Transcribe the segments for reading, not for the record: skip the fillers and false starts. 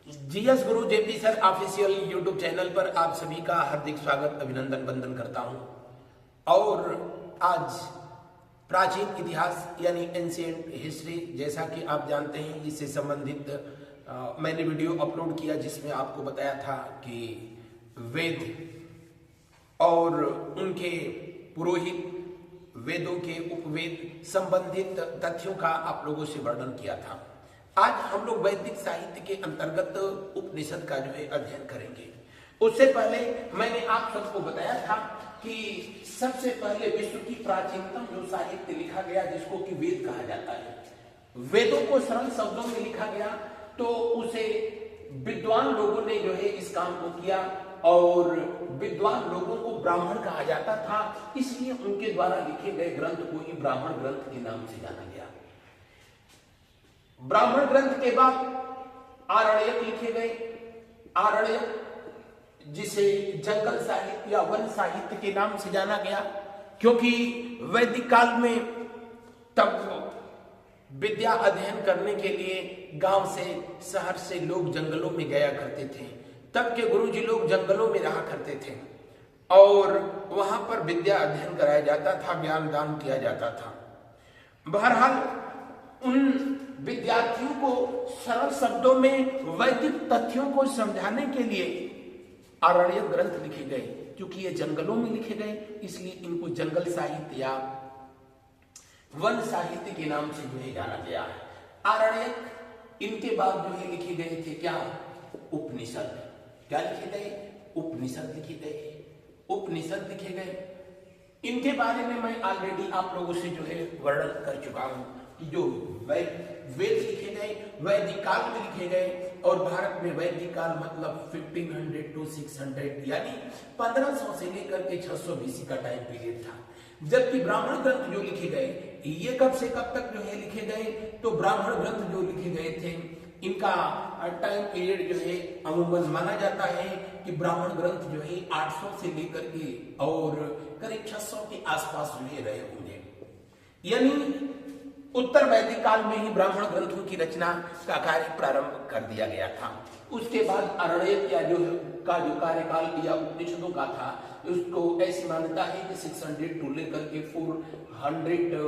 GS गुरु JP sir official YouTube channel पर आप सभी का हार्दिक स्वागत अभिनंदन वंदन करता हूं। और आज प्राचीन इतिहास यानी एंशिएंट हिस्ट्री, जैसा कि आप जानते हैं, इससे संबंधित मैंने वीडियो अपलोड किया जिसमें आपको बताया था कि वेद और उनके पुरोहित, वेदों के उपवेद संबंधित तथ्यों का आप लोगों से वर्णन किया था। आज हम लोग वैदिक साहित्य के अंतर्गत उपनिषद का जो है अध्ययन करेंगे। उससे पहले मैंने आप सबको बताया था कि सबसे पहले विश्व की प्राचीनतम जो साहित्य लिखा गया जिसको कि वेद कहा जाता है, वेदों को सरल शब्दों में लिखा गया, तो उसे विद्वान लोगों ने जो है इस काम को किया और विद्वान लोगों को ब्राह्मण कहा जाता था, इसलिए उनके द्वारा लिखे गए ग्रंथ को ही ब्राह्मण ग्रंथ के नाम से जाना गया। ब्राह्मण ग्रंथ के बाद आरण्यक लिखे गए। आरण्यक जिसे जंगल साहित्य या वन साहित्य के नाम से जाना गया, क्योंकि वैदिक काल में तब विद्या अध्ययन करने के लिए गांव से, शहर से लोग जंगलों में गया करते थे। तब के गुरुजी लोग जंगलों में रहा करते थे और वहां पर विद्या अध्ययन कराया जाता था, ज्ञान दान किया जाता था। बहरहाल उन विद्यार्थियों को सरल शब्दों में वैदिक तथ्यों को समझाने के लिए आरण्यक ग्रंथ लिखे गए। क्योंकि ये जंगलों में लिखे गए, इसलिए इनको जंगल साहित्य या वन साहित्य के नाम से जो है जाना गया है। आरण्यक, इनके बाद जो है लिखे गए थे क्या? उपनिषद। क्या लिखे गए? उपनिषद लिखे गए। उपनिषद लिखे गए। इनके बारे में मैं ऑलरेडी आप लोगों से जो है वर्णन कर चुका हूं कि जो वेद लिखे गए वैदिक काल में लिखे गए, और भारत में वैदिक काल मतलब 1500 to 600 यानी 1500 से लेकर के 600 BC का टाइम पीरियड था। जबकि ब्राह्मण ग्रंथ जो लिखे गए ये कब से कब तक जो है लिखे गए? तो ब्राह्मण ग्रंथ जो लिखे गए थे इनका टाइम पीरियड जो है अमूमन माना जाता है कि ब्राह्मण ग्रंथ जो है 800 से लेकर के और करीब 600 के आसपास जो है रहे होंगे। यानी उत्तर वैदिक काल में ही ब्राह्मण ग्रंथों की रचना का कार्य प्रारंभ कर दिया गया था। उसके बाद आरण्यक या जो कार्यकाल या उपनिषदों का था, उसको ऐसी मान्यता है कि 600 टू लेकर के 400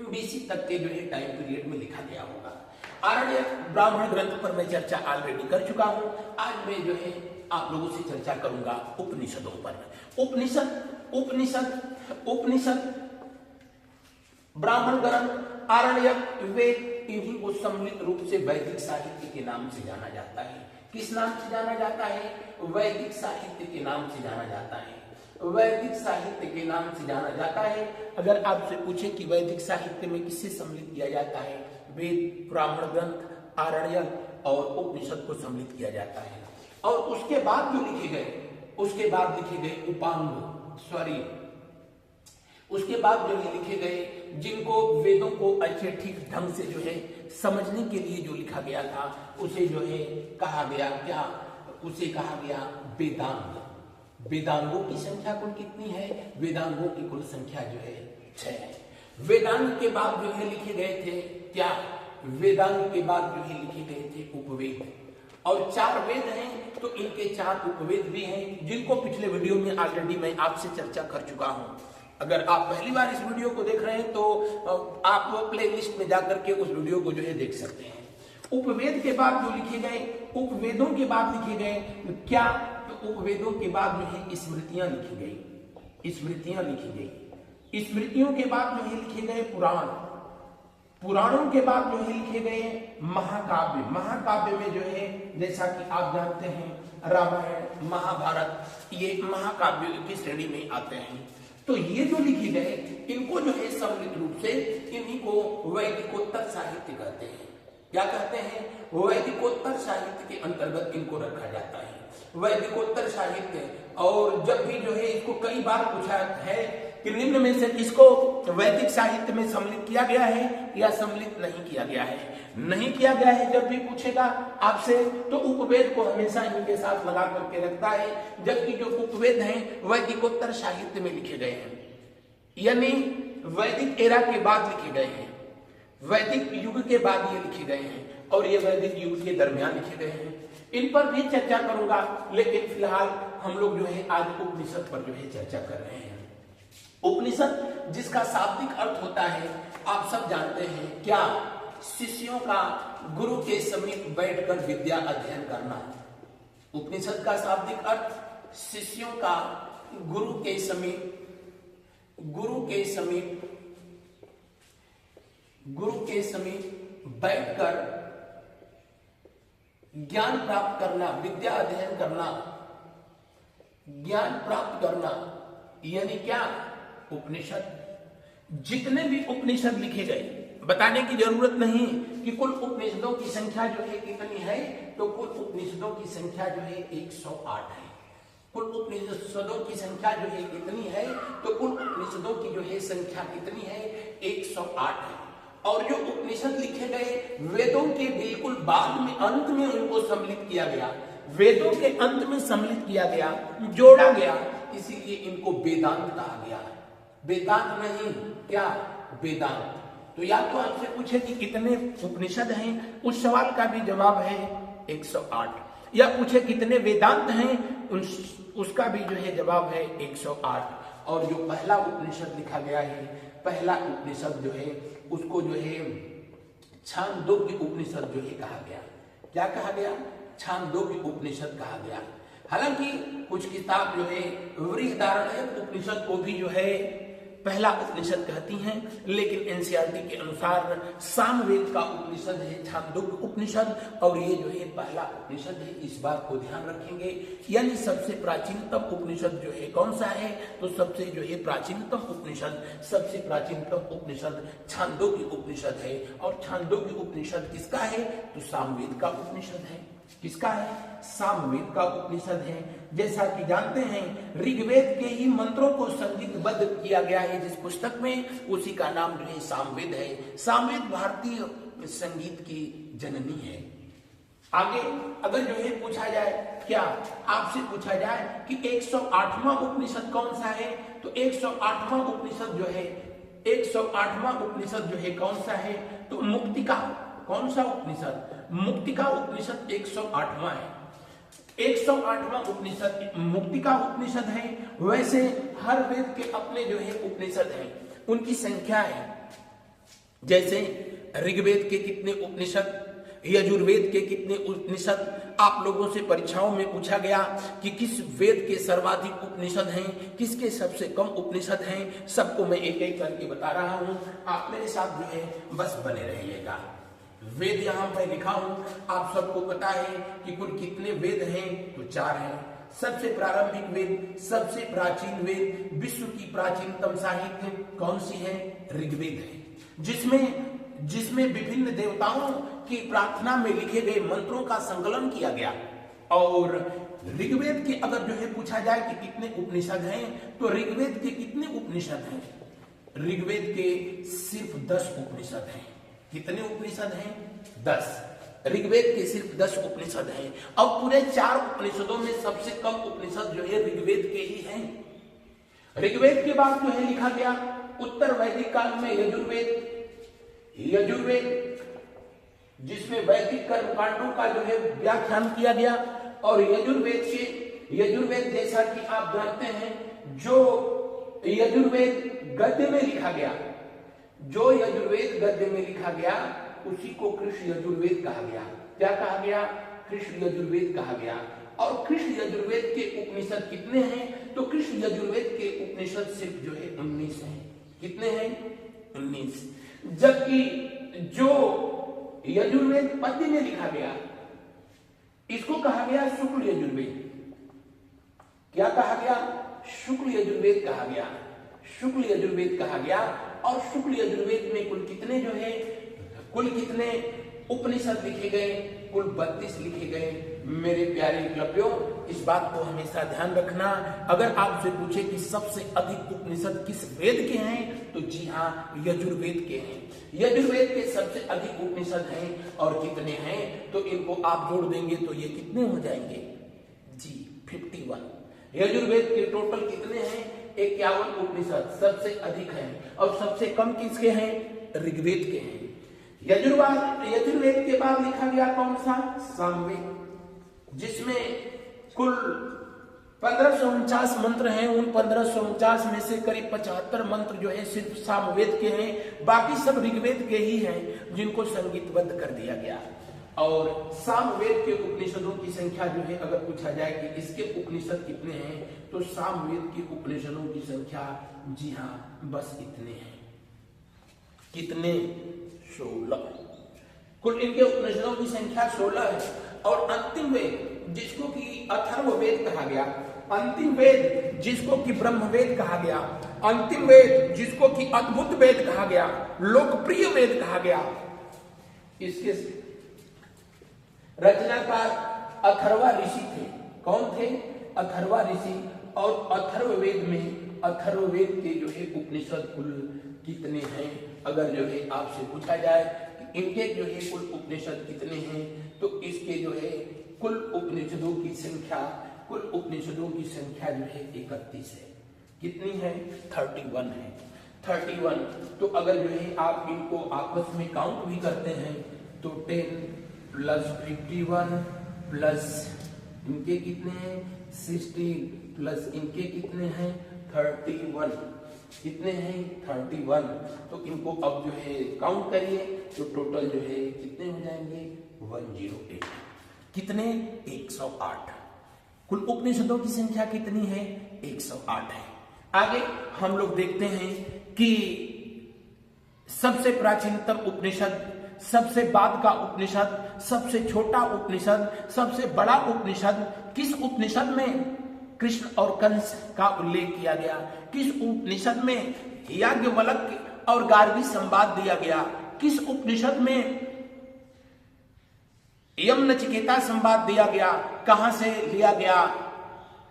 BC तक के जो है टाइम पीरियड में लिखा गया होगा। आरण्यक ब्राह्मण ग्रंथ पर मैं चर्चा ऑलरेडी कर चुका हूं। आज मैं जो है आप लोगों से चर्चा करूंगा उपनिषदों पर। उपनिषद उपनिषद उपनिषद ब्राह्मण ग्रंथ, आरण्यक, वेद, इन्हीं को सम्मिलित रूप से वैदिक साहित्य के नाम से जाना जाता है। किस नाम से जाना जाता है? वैदिक साहित्य के नाम से जाना जाता है। वैदिक साहित्य के नाम से जाना जाता है। अगर आपसे पूछे कि वैदिक साहित्य में किससे सम्मिलित किया जाता है? वेद, ब्राह्मण ग्रंथ, आरण्यक और उपनिषद को सम्मिलित किया जाता है। और उसके बाद जो लिखे गए उपांग, उसके बाद जो है लिखे गए जिनको वेदों को अच्छे ठीक ढंग से जो है समझने के लिए जो लिखा गया था उसे जो है कहा गया क्या? उसे कहा गया वेदांग। वेदांगों की संख्या कुल कितनी है? वेदांगों की कुल संख्या जो है 6 है। वेदांग के बाद जो है लिखे गए थे क्या? वेदांग के बाद जो है लिखे गए थे उपवेद। और 4 वेद हैं, तो इनके 4 उपवेद भी हैं, जिनको पिछले वीडियो में ऑलरेडी मैं आपसे चर्चा कर चुका हूं। अगर आप पहली बार इस वीडियो को देख रहे हैं तो आप प्लेलिस्ट में जाकर के उस वीडियो को जो है देख सकते हैं। उपवेद के बाद जो लिखे गए, उपवेदों के बाद लिखे गए क्या? तो उपवेदों के बाद जो है स्मृतियां लिखी गई। स्मृतियों के बाद जो है लिखे गए पुराण। पुराणों के बाद जो है लिखे गए महाकाव्य। महाकाव्य में जो है जैसा कि आप जानते हैं रामायण, महाभारत, ये महाकाव्य की श्रेणी में आते हैं। तो ये जो लिखे गए इनको जो है सम्मिलित रूप से इन्हीं को वैदिकोत्तर साहित्य कहते हैं। क्या कहते हैं? वैदिकोत्तर साहित्य के अंतर्गत इनको रखा जाता है, वैदिकोत्तर साहित्य। और जब भी जो है इसको कई बार पूछा है कि निम्न में से किसको वैदिक साहित्य में सम्मिलित किया गया है या सम्मिलित नहीं किया गया है? नहीं किया गया है जब भी पूछेगा आपसे तो उपवेद को हमेशा इनके साथ लगा करके रखता है, जबकि जो उपवेद हैं वैदिकोत्तर साहित्य में लिखे गए हैं, यानी वैदिक एरा के बाद लिखे गए हैं। वैदिक युग के बाद ये लिखे गए हैं और ये वैदिक युग के दरमियान लिखे गए हैं। इन पर भी चर्चा करूंगा, लेकिन फिलहाल हम लोग जो है आज उपनिषद पर जो है चर्चा कर रहे हैं। उपनिषद जिसका शाब्दिक अर्थ होता है आप सब जानते हैं, क्या? शिष्यों का गुरु के समीप बैठकर विद्या अध्ययन करना। उपनिषद का शाब्दिक अर्थ शिष्यों का गुरु के समीप बैठकर ज्ञान प्राप्त करना, विद्या अध्ययन करना, ज्ञान प्राप्त करना, यानी क्या? उपनिषद। जितने भी उपनिषद लिखे गए, बताने की जरूरत नहीं कि कुल उपनिषदों की संख्या जो है कितनी है, तो कुल उपनिषदों की संख्या जो है 108 है। कुल उपनिषदों की संख्या जो है कितनी है, तो कुल उपनिषदों की जो है संख्या कितनी है? 108 है। और जो उपनिषद लिखे गए वेदों के बिल्कुल बाद में, अंत में उनको सम्मिलित किया गया, वेदों के अंत में सम्मिलित किया गया, जोड़ा गया, इसीलिए इनको वेदांत कहा गया। वेदांत नहीं, क्या? वेदांत। तो या तो आपसे पूछे कि कितने उपनिषद हैं, उस सवाल का भी जवाब है 108, या पूछे कितने वेदांत हैं, उसका भी जो है जवाब है 108। और जो पहला उपनिषद लिखा गया है, पहला उपनिषद जो है उसको जो है छांदोग्य उपनिषद जो है कहा गया। क्या कहा गया? छांदोग्य उपनिषद कहा गया। हालांकि कुछ किताब जो है बृहदारण्यक उपनिषद को भी जो है पहला उपनिषद कहती हैं, लेकिन एनसीईआरटी के अनुसार सामवेद का उपनिषद है छांदोग्य उपनिषद, और ये जो है पहला उपनिषद है, इस बात को ध्यान रखेंगे। यानी सबसे प्राचीनतम उपनिषद जो है कौन सा है, तो सबसे जो है प्राचीनतम उपनिषद छांदोग्य उपनिषद है। और छांदोग्य उपनिषद किसका है, तो सामवेद का उपनिषद है। किसका है? सामवेद का उपनिषद है। जैसा कि जानते हैं ऋग्वेद के ही मंत्रों को संगीतबद्ध किया गया है जिस पुस्तक में, उसी का नाम जो है सामवेद है। सामवेद भारतीय संगीत की जननी है। आगे अगर जो है पूछा जाए, क्या आपसे पूछा जाए कि 108वां उपनिषद कौन सा है, तो 108वां उपनिषद जो है, 108वां उपनिषद जो है कौन सा है, तो मुक्तिका। कौन सा उपनिषद? मुक्तिका उपनिषद 108वां है। 108वां उपनिषद मुक्तिका उपनिषद है। वैसे हर वेद के अपने जो है उपनिषद हैं, उनकी संख्या है। जैसे ऋग्वेद के कितने उपनिषद, यजुर्वेद के कितने उपनिषद। आप लोगों से परीक्षाओं में पूछा गया कि किस वेद के सर्वाधिक उपनिषद हैं, किसके सबसे कम उपनिषद हैं। सबको मैं एक एक करके बता रहा हूं, आप मेरे साथ जो है बस बने रहिएगा। वेद यहां पर लिखा हूं, आप सबको पता है कि कुल कितने वेद हैं, तो 4 हैं। सबसे प्रारंभिक वेद, सबसे प्राचीन वेद, विश्व की प्राचीनतम साहित्य कौन सी है? ऋग्वेद है, जिसमें विभिन्न देवताओं की प्रार्थना में लिखे गए मंत्रों का संकलन किया गया। और ऋग्वेद के अगर जो है पूछा जाए कि कितने उपनिषद हैं, तो ऋग्वेद के कितने उपनिषद हैं? ऋग्वेद के सिर्फ 10 उपनिषद हैं। कितने उपनिषद हैं? 10। ऋग्वेद के सिर्फ 10 उपनिषद हैं। और पूरे 4 उपनिषदों में सबसे कम उपनिषद जो है ऋग्वेद के ही हैं। ऋग्वेद के बाद जो है लिखा गया उत्तर वैदिक काल में यजुर्वेद, जिसमें वैदिक कर्मकांडों का जो है व्याख्यान किया गया। और यजुर्वेद जैसा कि आप जानते हैं, जो यजुर्वेद गद्य में लिखा गया, जो यजुर्वेद गद्य में लिखा गया, उसी को कृष्ण यजुर्वेद कहा गया। क्या कहा गया? कृष्ण यजुर्वेद कहा गया। और कृष्ण यजुर्वेद के उपनिषद कितने हैं? तो कृष्ण यजुर्वेद के उपनिषद सिर्फ जो है 19 हैं। कितने हैं? 19। जबकि जो यजुर्वेद पद्य में लिखा गया, इसको कहा गया शुक्ल यजुर्वेद। क्या कहा गया? शुक्ल यजुर्वेद कहा गया। शुक्ल यजुर्वेद कहा गया। और शुक्ल यजुर्वेद में कुल कितने जो है, कुल कितने उपनिषद लिखे गए? कुल 32 लिखे गए। मेरे प्यारे एकलव्यों, इस बात को हमेशा ध्यान रखना। अगर आपसे पूछे कि सबसे अधिक उपनिषद किस वेद के हैं, तो जी हाँ, यजुर्वेद के हैं। यजुर्वेद के सबसे अधिक उपनिषद हैं। और कितने हैं, तो इनको आप जोड़ देंगे तो ये कितने हो जाएंगे? जी 51। यजुर्वेद के टोटल कितने हैं? 51 उपनिषद सबसे अधिक हैं। और सबसे कम किसके हैं? ऋग्वेद के हैं। यजुर्वेद के बाद लिखा गया कौन सा? सामवेद, जिसमें कुल 1549 मंत्र हैं। उन 1549 में से करीब 75 मंत्र जो है सिर्फ सामवेद के हैं, बाकी सब ऋग्वेद के ही हैं जिनको संगीतबद्ध कर दिया गया। और सामवेद के उपनिषदों की संख्या जो है, अगर पूछा जाए कि इसके उपनिषद कितने हैं, तो सामवेद के उपनिषदों की संख्या, जी हाँ, बस इतने हैं। कितने? 16। कुल इनके उपनिषदों की संख्या 16 है। और अंतिम वेद जिसको कि अथर्ववेद कहा गया, अंतिम वेद जिसको कि ब्रह्मवेद कहा गया, अंतिम वेद जिसको कि अद्भुत वेद कहा गया, लोकप्रिय वेद कहा गया, इसके रचनाकार अथर्वा ऋषि थे। कौन थे? अथर्वा ऋषि। और अथर्ववेद में, अथर्ववेद के जो है उपनिषद कुल कितने हैं, अगर जो है आपसे पूछा जाए कि इनके जो है कुल उपनिषद कितने हैं, तो इसके जो है कुल उपनिषदों की संख्या, कुल उपनिषदों की संख्या जो है 31 है। कितनी है? 31 है। 31। तो अगर जो है आप इनको आपस में काउंट भी करते हैं तो 10 प्लस 51 प्लस इनके कितने हैं? 16 प्लस इनके कितने हैं? 31। कितने हैं? 31। तो इनको अब जो है काउंट करिए तो टोटल जो है कितने हो जाएंगे? 108। कितने? 108। कुल उपनिषदों की संख्या कितनी है? 108 है। आगे हम लोग देखते हैं कि सबसे प्राचीनतम उपनिषद, सबसे बाद का उपनिषद, सबसे छोटा उपनिषद, सबसे बड़ा उपनिषद, किस उपनिषद में कृष्ण और कंस का उल्लेख किया गया, किस उपनिषद में याज्ञवल्क्य और गार्गी संवाद दिया गया, किस उपनिषद में यम नचिकेता संवाद दिया गया, कहां से लिया गया?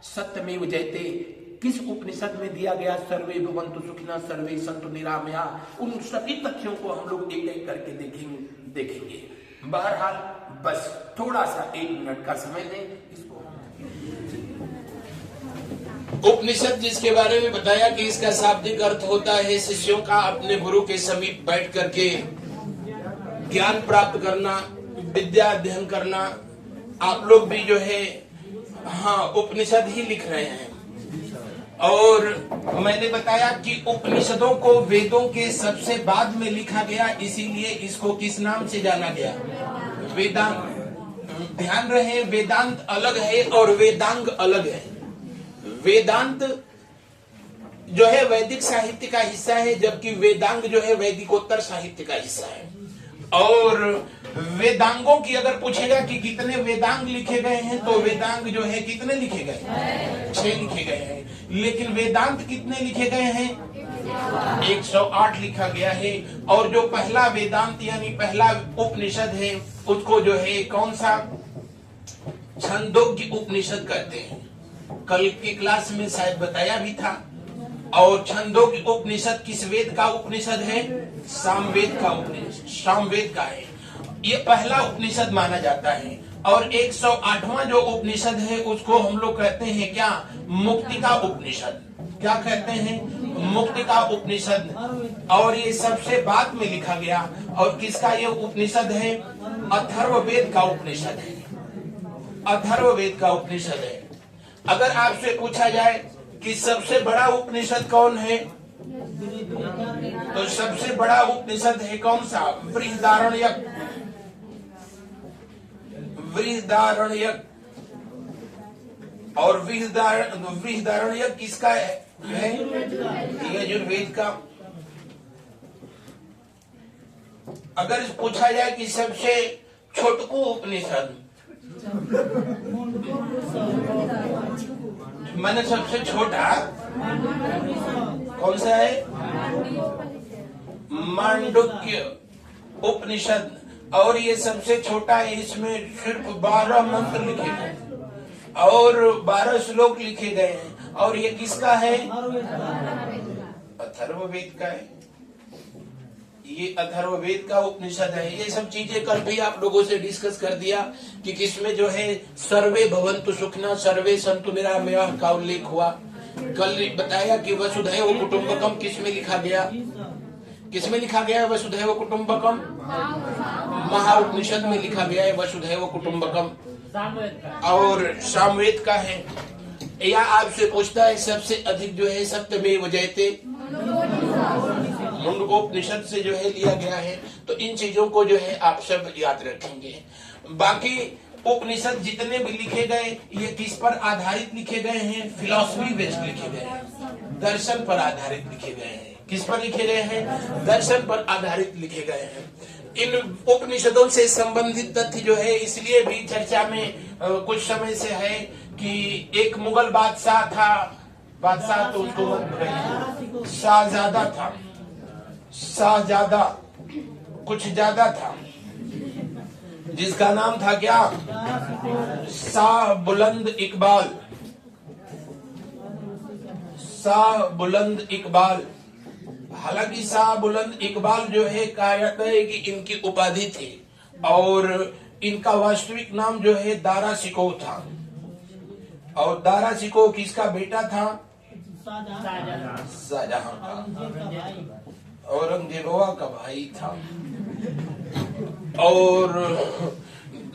सत्यमेव जयते। किस उपनिषद में दिया गया? सर्वे भवन्तु सुखिनः सर्वे सन्तु निरामयाः। उन सभी तथ्यों को हम लोग एक एक करके देखेंगे। बहरहाल बस थोड़ा सा 1 मिनट का समय दें इसको। उपनिषद जिसके बारे में बताया कि इसका शाब्दिक अर्थ होता है शिष्यों का अपने गुरु के समीप बैठ करके ज्ञान प्राप्त करना, विद्या अध्ययन करना। आप लोग भी जो है हाँ उपनिषद ही लिख रहे हैं। और मैंने बताया कि उपनिषदों को वेदों के सबसे बाद में लिखा गया, इसीलिए इसको किस नाम से जाना गया? वेदांत। ध्यान रहे, वेदांत अलग है और वेदांग अलग है। वेदांत जो है वैदिक साहित्य का हिस्सा है, जबकि वेदांग जो है वैदिकोत्तर साहित्य का हिस्सा है। और वेदांगों की अगर पूछेगा कि कितने वेदांग लिखे गए हैं, तो वेदांग जो है कितने लिखे गए? 6 लिखे गए हैं। लेकिन वेदांत कितने लिखे गए हैं? 108 लिखा गया है। और जो पहला वेदांत यानी पहला उपनिषद है उसको जो है कौन सा? छंदोग्य उपनिषद कहते हैं। कल की क्लास में शायद बताया भी था। और छंदोग्य उपनिषद किस वेद का उपनिषद है? सामवेद का उपनिषद, सामवेद का है। ये पहला उपनिषद माना जाता है। और 108वां जो उपनिषद है उसको हम लोग कहते हैं क्या? मुक्तिका उपनिषद। क्या कहते हैं? मुक्तिका उपनिषद। और ये सबसे बाद में लिखा गया। और किसका ये उपनिषद है? अथर्ववेद का उपनिषद है। अथर्ववेद का उपनिषद है। अगर आपसे पूछा जाए कि सबसे बड़ा उपनिषद कौन है, तो सबसे बड़ा उपनिषद है कौन सा? बृहदारण्यक। बृहदारण्यक। और बृहदारण्यक किसका है? यजुर्वेद का। अगर पूछा जाए कि सबसे छोटकू उपनिषद, मैंने सबसे छोटा कौन सा है? मांडुक्य उपनिषद। और ये सबसे छोटा है, इसमें सिर्फ 12 मंत्र लिखे गए और 12 श्लोक लिखे गए हैं। और ये किसका है? अथर्ववेद का है। ये अथर्ववेद का उपनिषद है। ये सब चीजें कल भी आप लोगों से डिस्कस कर दिया कि किसमें जो है सर्वे भवन्तु सुखिनः सर्वे सन्तु निरामयाः का उल्लेख हुआ। कल बताया कि वसुधैव कुटुम्बकम किस में लिखा गया? किसमें लिखा गया है वसुधैव कुटुंबकम? महा उपनिषद में लिखा गया है वसुधैव कुटुंबकम। और सामवेद का है। या आपसे पूछता है सबसे अधिक जो है सत्यमेव जयते, मुंडकोपनिषद से जो है लिया गया है। तो इन चीजों को जो है आप सब याद रखेंगे। बाकी उपनिषद जितने भी लिखे गए ये किस पर आधारित लिखे गए हैं? फिलॉसफी बेस्ड लिखे गए हैं, दर्शन पर आधारित लिखे गए हैं। किस पर लिखे गए हैं? दर्शन पर आधारित लिखे गए हैं। इन उपनिषदों से संबंधित तथ्य जो है इसलिए भी चर्चा में कुछ समय से है कि एक मुगल बादशाह था, बादशाह तो उसको शाहजादा था, शाहजादा कुछ ज्यादा था, जिसका नाम था क्या? शाह बुलंद इकबाल। शाह बुलंद इकबाल। हालांकि शाह बुलंद इकबाल जो है कहा जाता है कि इनकी उपाधि थी और इनका वास्तविक नाम जो है दारा शिकोह था। और दारा शिकोह किसका बेटा था? शाहजहां का, औरंगजेबवा का भाई था। और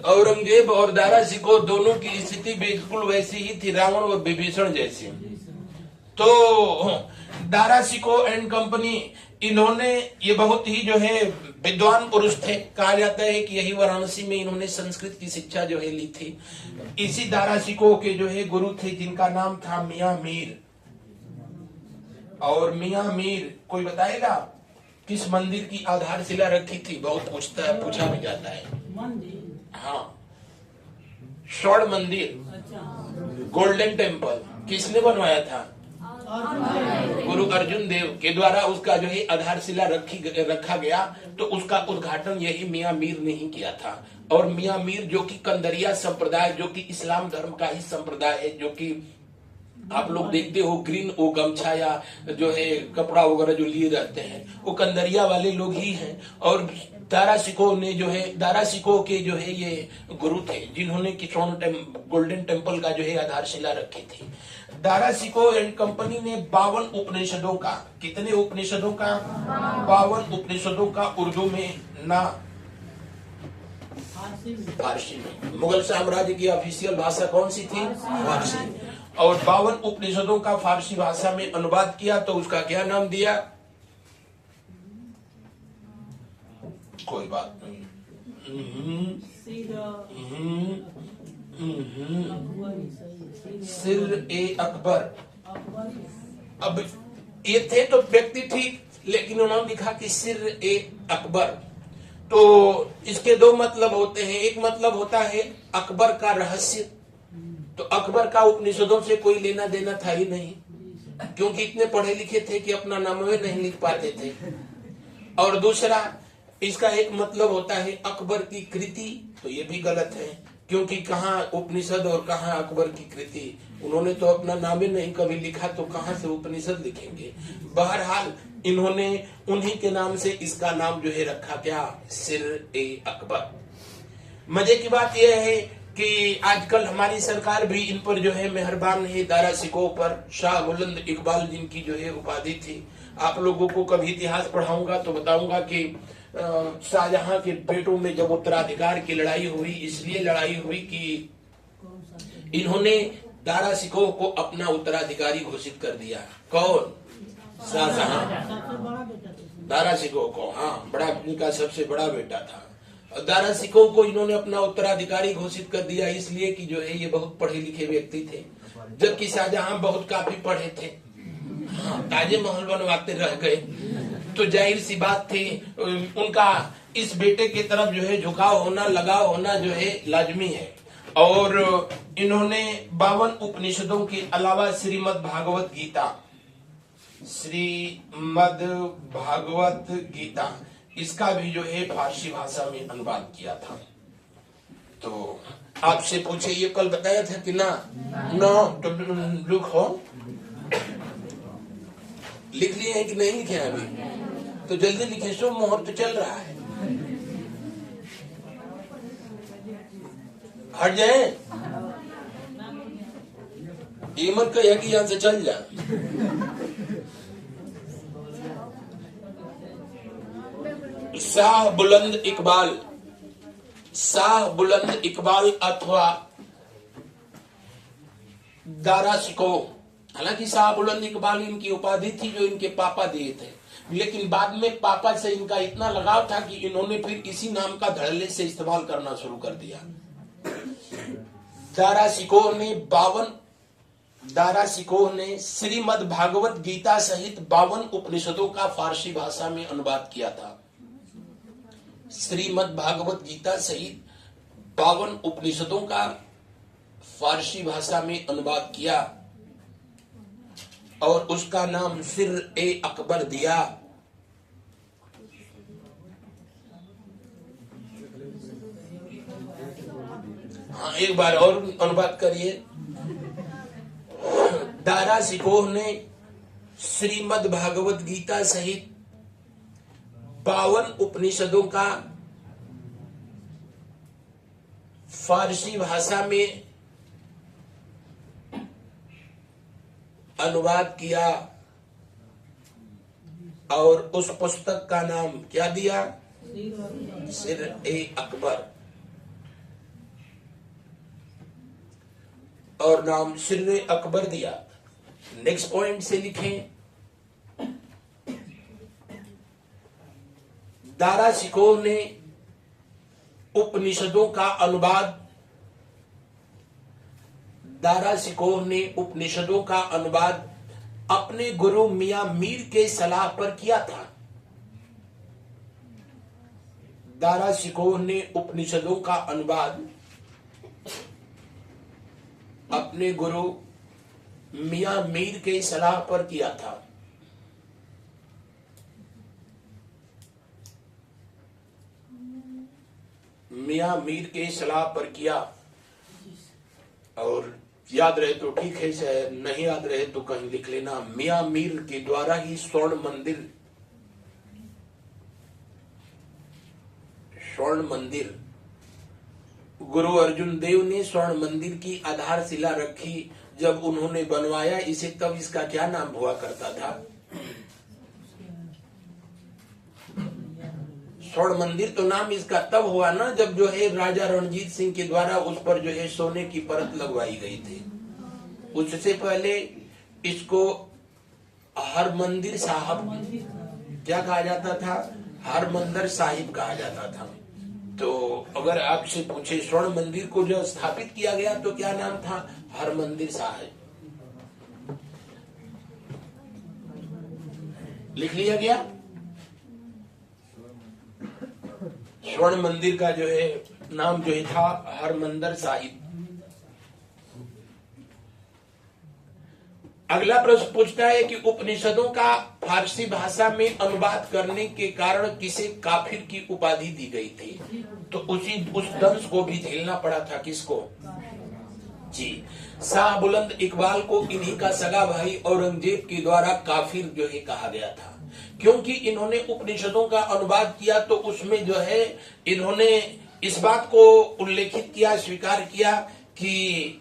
औरंगजेब और दारा शिकोह दोनों की स्थिति बिल्कुल वैसी ही थी, रावण और विभीषण जैसी। तो दारा शिकोह एंड कंपनी, इन्होंने ये बहुत ही जो है विद्वान पुरुष थे। कहा जाता है कि यही वाराणसी में इन्होंने संस्कृत की शिक्षा जो है ली थी। इसी दारा शिकोह के जो है गुरु थे जिनका नाम था मियां मीर। और मियां मीर कोई बताएगा किस मंदिर की आधारशिला रखी थी? बहुत पूछा भी जाता है। हाँ, स्वर्ण मंदिर, गोल्डन टेम्पल किसने बनवाया था? गुरु अर्जुन देव के द्वारा उसका जो है आधारशिला रखा गया। तो उसका उद्घाटन यही मियां मीर ने ही किया था। और मियां मीर जो कि कंदरिया संप्रदाय, जो कि इस्लाम धर्म का ही संप्रदाय है, जो कि आप लोग देखते हो ग्रीन वो गमछा या जो है कपड़ा वगैरह जो लिए रहते हैं, वो कंदरिया वाले लोग ही हैं। और दारा शिकोह ने जो है, दारा शिकोह के जो है ये गुरु थे जिन्होंने कि गोल्डन टेम्पल का जो है आधारशिला रखी थी। दारा शिकोह एंड कंपनी ने 52 उपनिषदों का, कितने उपनिषदों का? 52 उपनिषदों का उर्दू में ना फारसी में। मुगल साम्राज्य की ऑफिशियल भाषा कौन सी थी? फारसी। और 52 उपनिषदों का फारसी भाषा में अनुवाद किया। तो उसका क्या नाम दिया? कोई बात नहीं। सिर ए अकबर। अब ये थे तो व्यक्ति ठीक, लेकिन उन्होंने लिखा कि सिर ए अकबर। तो इसके दो मतलब होते हैं। एक मतलब होता है अकबर का रहस्य। तो अकबर का उपनिषदों से कोई लेना देना था ही नहीं, क्योंकि इतने पढ़े लिखे थे कि अपना नाम नहीं लिख पाते थे। और दूसरा इसका एक मतलब होता है अकबर की कृति। तो ये भी गलत है, क्योंकि कहाँ उपनिषद और कहाँ अकबर की कृति। उन्होंने तो अपना नाम ही नहीं कभी लिखा, तो कहाँ से उपनिषद लिखेंगे। बहरहाल इन्होंने उन्हीं के नाम से इसका नाम जो है रखा, क्या? सिर ए अकबर। मजे की बात यह है कि आजकल हमारी सरकार भी इन पर जो है मेहरबान है। दारा शिकोह पर शाह बुलंद इकबाल जिनकी जो है उपाधि थी। आप लोगों को कभी इतिहास पढ़ाऊंगा तो बताऊंगा कि शाहजहां के बेटों में जब उत्तराधिकार की लड़ाई हुई, इसलिए लड़ाई हुई कि इन्होंने दारा शिकोह को अपना उत्तराधिकारी घोषित कर दिया। कौन? शाहजहां। दारा शिकोह को, हाँ, बड़ा इनका सबसे बड़ा बेटा था। दारा शिकोह को इन्होंने अपना उत्तराधिकारी घोषित कर दिया, इसलिए कि जो है ये बहुत पढ़े लिखे व्यक्ति थे, जबकि शाहजहां बहुत काफी पढ़े थे। हाँ, ताजमहल बनवाते रह गए। तो जाहिर सी बात थी उनका इस बेटे की तरफ जो है झुकाव होना, लगाव होना जो है लाजमी है। और इन्होंने 52 उपनिषदों के अलावा श्रीमद् भागवत गीता इसका भी जो है फारसी भाषा में अनुवाद किया था। तो आपसे पूछे ये कल बताया था कि ना? तो लिखो, लिख लिए हैं कि नहीं लिखे हैं अभी? तो जल्दी लिखे, शुभ मुहूर्त चल रहा है। हट जाए, ये मत कहिए कि यहां से चल जा। शाह बुलंद इकबाल अथवा दारा शिकोह। हालांकि शाह बुलंद इकबाल इनकी उपाधि थी जो इनके पापा दिए थे, लेकिन बाद में पापा से इनका इतना लगाव था कि इन्होंने फिर इसी नाम का धड़ल्ले से इस्तेमाल करना शुरू कर दिया। दारा शिकोह ने श्रीमद् भागवत गीता सहित 52 उपनिषदों का फारसी भाषा में अनुवाद किया था। श्रीमद् भागवत गीता सहित 52 उपनिषदों का फारसी भाषा में अनुवाद किया और उसका नाम सिर-ए-अकबर दिया। हाँ, एक बार और अनुवाद करिए। दारा शिकोह ने श्रीमद् भागवत गीता सहित 52 उपनिषदों का फारसी भाषा में अनुवाद किया और उस पुस्तक का नाम क्या दिया? सिर-ए-अकबर। और नाम सिर-ए-अकबर दिया। नेक्स्ट पॉइंट से लिखें, दारा शिकोह ने उपनिषदों का अनुवाद अपने गुरु मियां मीर के सलाह पर किया था। दारा शिकोह ने उपनिषदों का अनुवाद अपने गुरु मियां मीर के सलाह पर किया था। मियां मीर के सलाह पर किया। और याद रहे तो ठीक है, चाहे नहीं याद रहे तो कहीं लिख लेना। मियां मीर के द्वारा ही स्वर्ण मंदिर गुरु अर्जुन देव ने स्वर्ण मंदिर की आधारशिला रखी। जब उन्होंने बनवाया इसे, तब इसका क्या नाम हुआ करता था? स्वर्ण मंदिर तो नाम इसका तब हुआ ना, जब जो है राजा रणजीत सिंह के द्वारा उस पर जो है सोने की परत लगवाई गई थी। उससे पहले इसको हरमंदिर साहब क्या कहा जाता था? हरमंदिर साहिब कहा जाता था। तो अगर आपसे पूछे स्वर्ण मंदिर को जो स्थापित किया गया तो क्या नाम था? हरमंदिर साहिब। लिख लिया गया। स्वर्ण मंदिर का जो है नाम जो है था हरमंदिर साहिब। अगला प्रश्न पूछता है कि उपनिषदों का फारसी भाषा में अनुवाद करने के कारण किसे काफिर की उपाधि दी गई थी? तो उस दंश को भी झेलना पड़ा था। किसको? जी, शाह बुलंद इकबाल को इन्हीं का सगा भाई औरंगजेब के द्वारा काफिर जो है कहा गया था, क्योंकि इन्होंने उपनिषदों का अनुवाद किया तो उसमें जो है इन्होंने इस बात को उल्लेखित किया, स्वीकार किया कि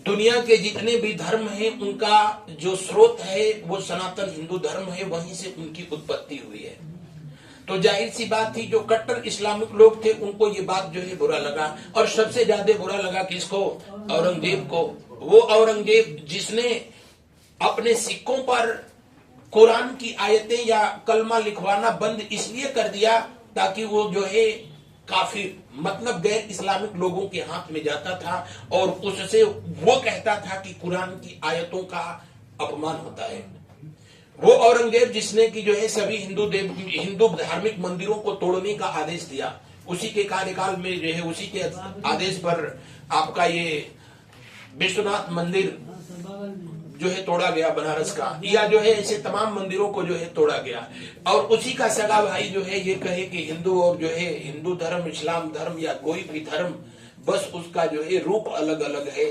दुनिया के जितने भी धर्म हैं उनका जो स्रोत है वो सनातन हिंदू धर्म है, वहीं से उनकी उत्पत्ति हुई है। तो जाहिर सी बात थी, जो कट्टर इस्लामिक लोग थे उनको ये बात जो है बुरा लगा, और सबसे ज्यादा बुरा लगा किसको? औरंगजेब को। वो औरंगजेब जिसने अपने सिक्कों पर कुरान की आयतें या कलमा लिखवाना बंद इसलिए कर दिया ताकि वो जो है काफिर मतलब गैर इस्लामिक लोगों के हाथ में जाता था, और उससे वो कहता था कि कुरान की आयतों का अपमान होता है। वो औरंगजेब जिसने की जो है सभी हिंदू धार्मिक मंदिरों को तोड़ने का आदेश दिया, उसी के कार्यकाल में जो है उसी के आदेश पर आपका ये विश्वनाथ मंदिर जो है तोड़ा गया बनारस का, या जो है ऐसे तमाम मंदिरों को जो है तोड़ा गया। और उसी का सगा भाई जो है ये कहे कि हिंदू और जो है हिंदू धर्म, इस्लाम धर्म या कोई भी धर्म, बस उसका जो है रूप अलग अलग है,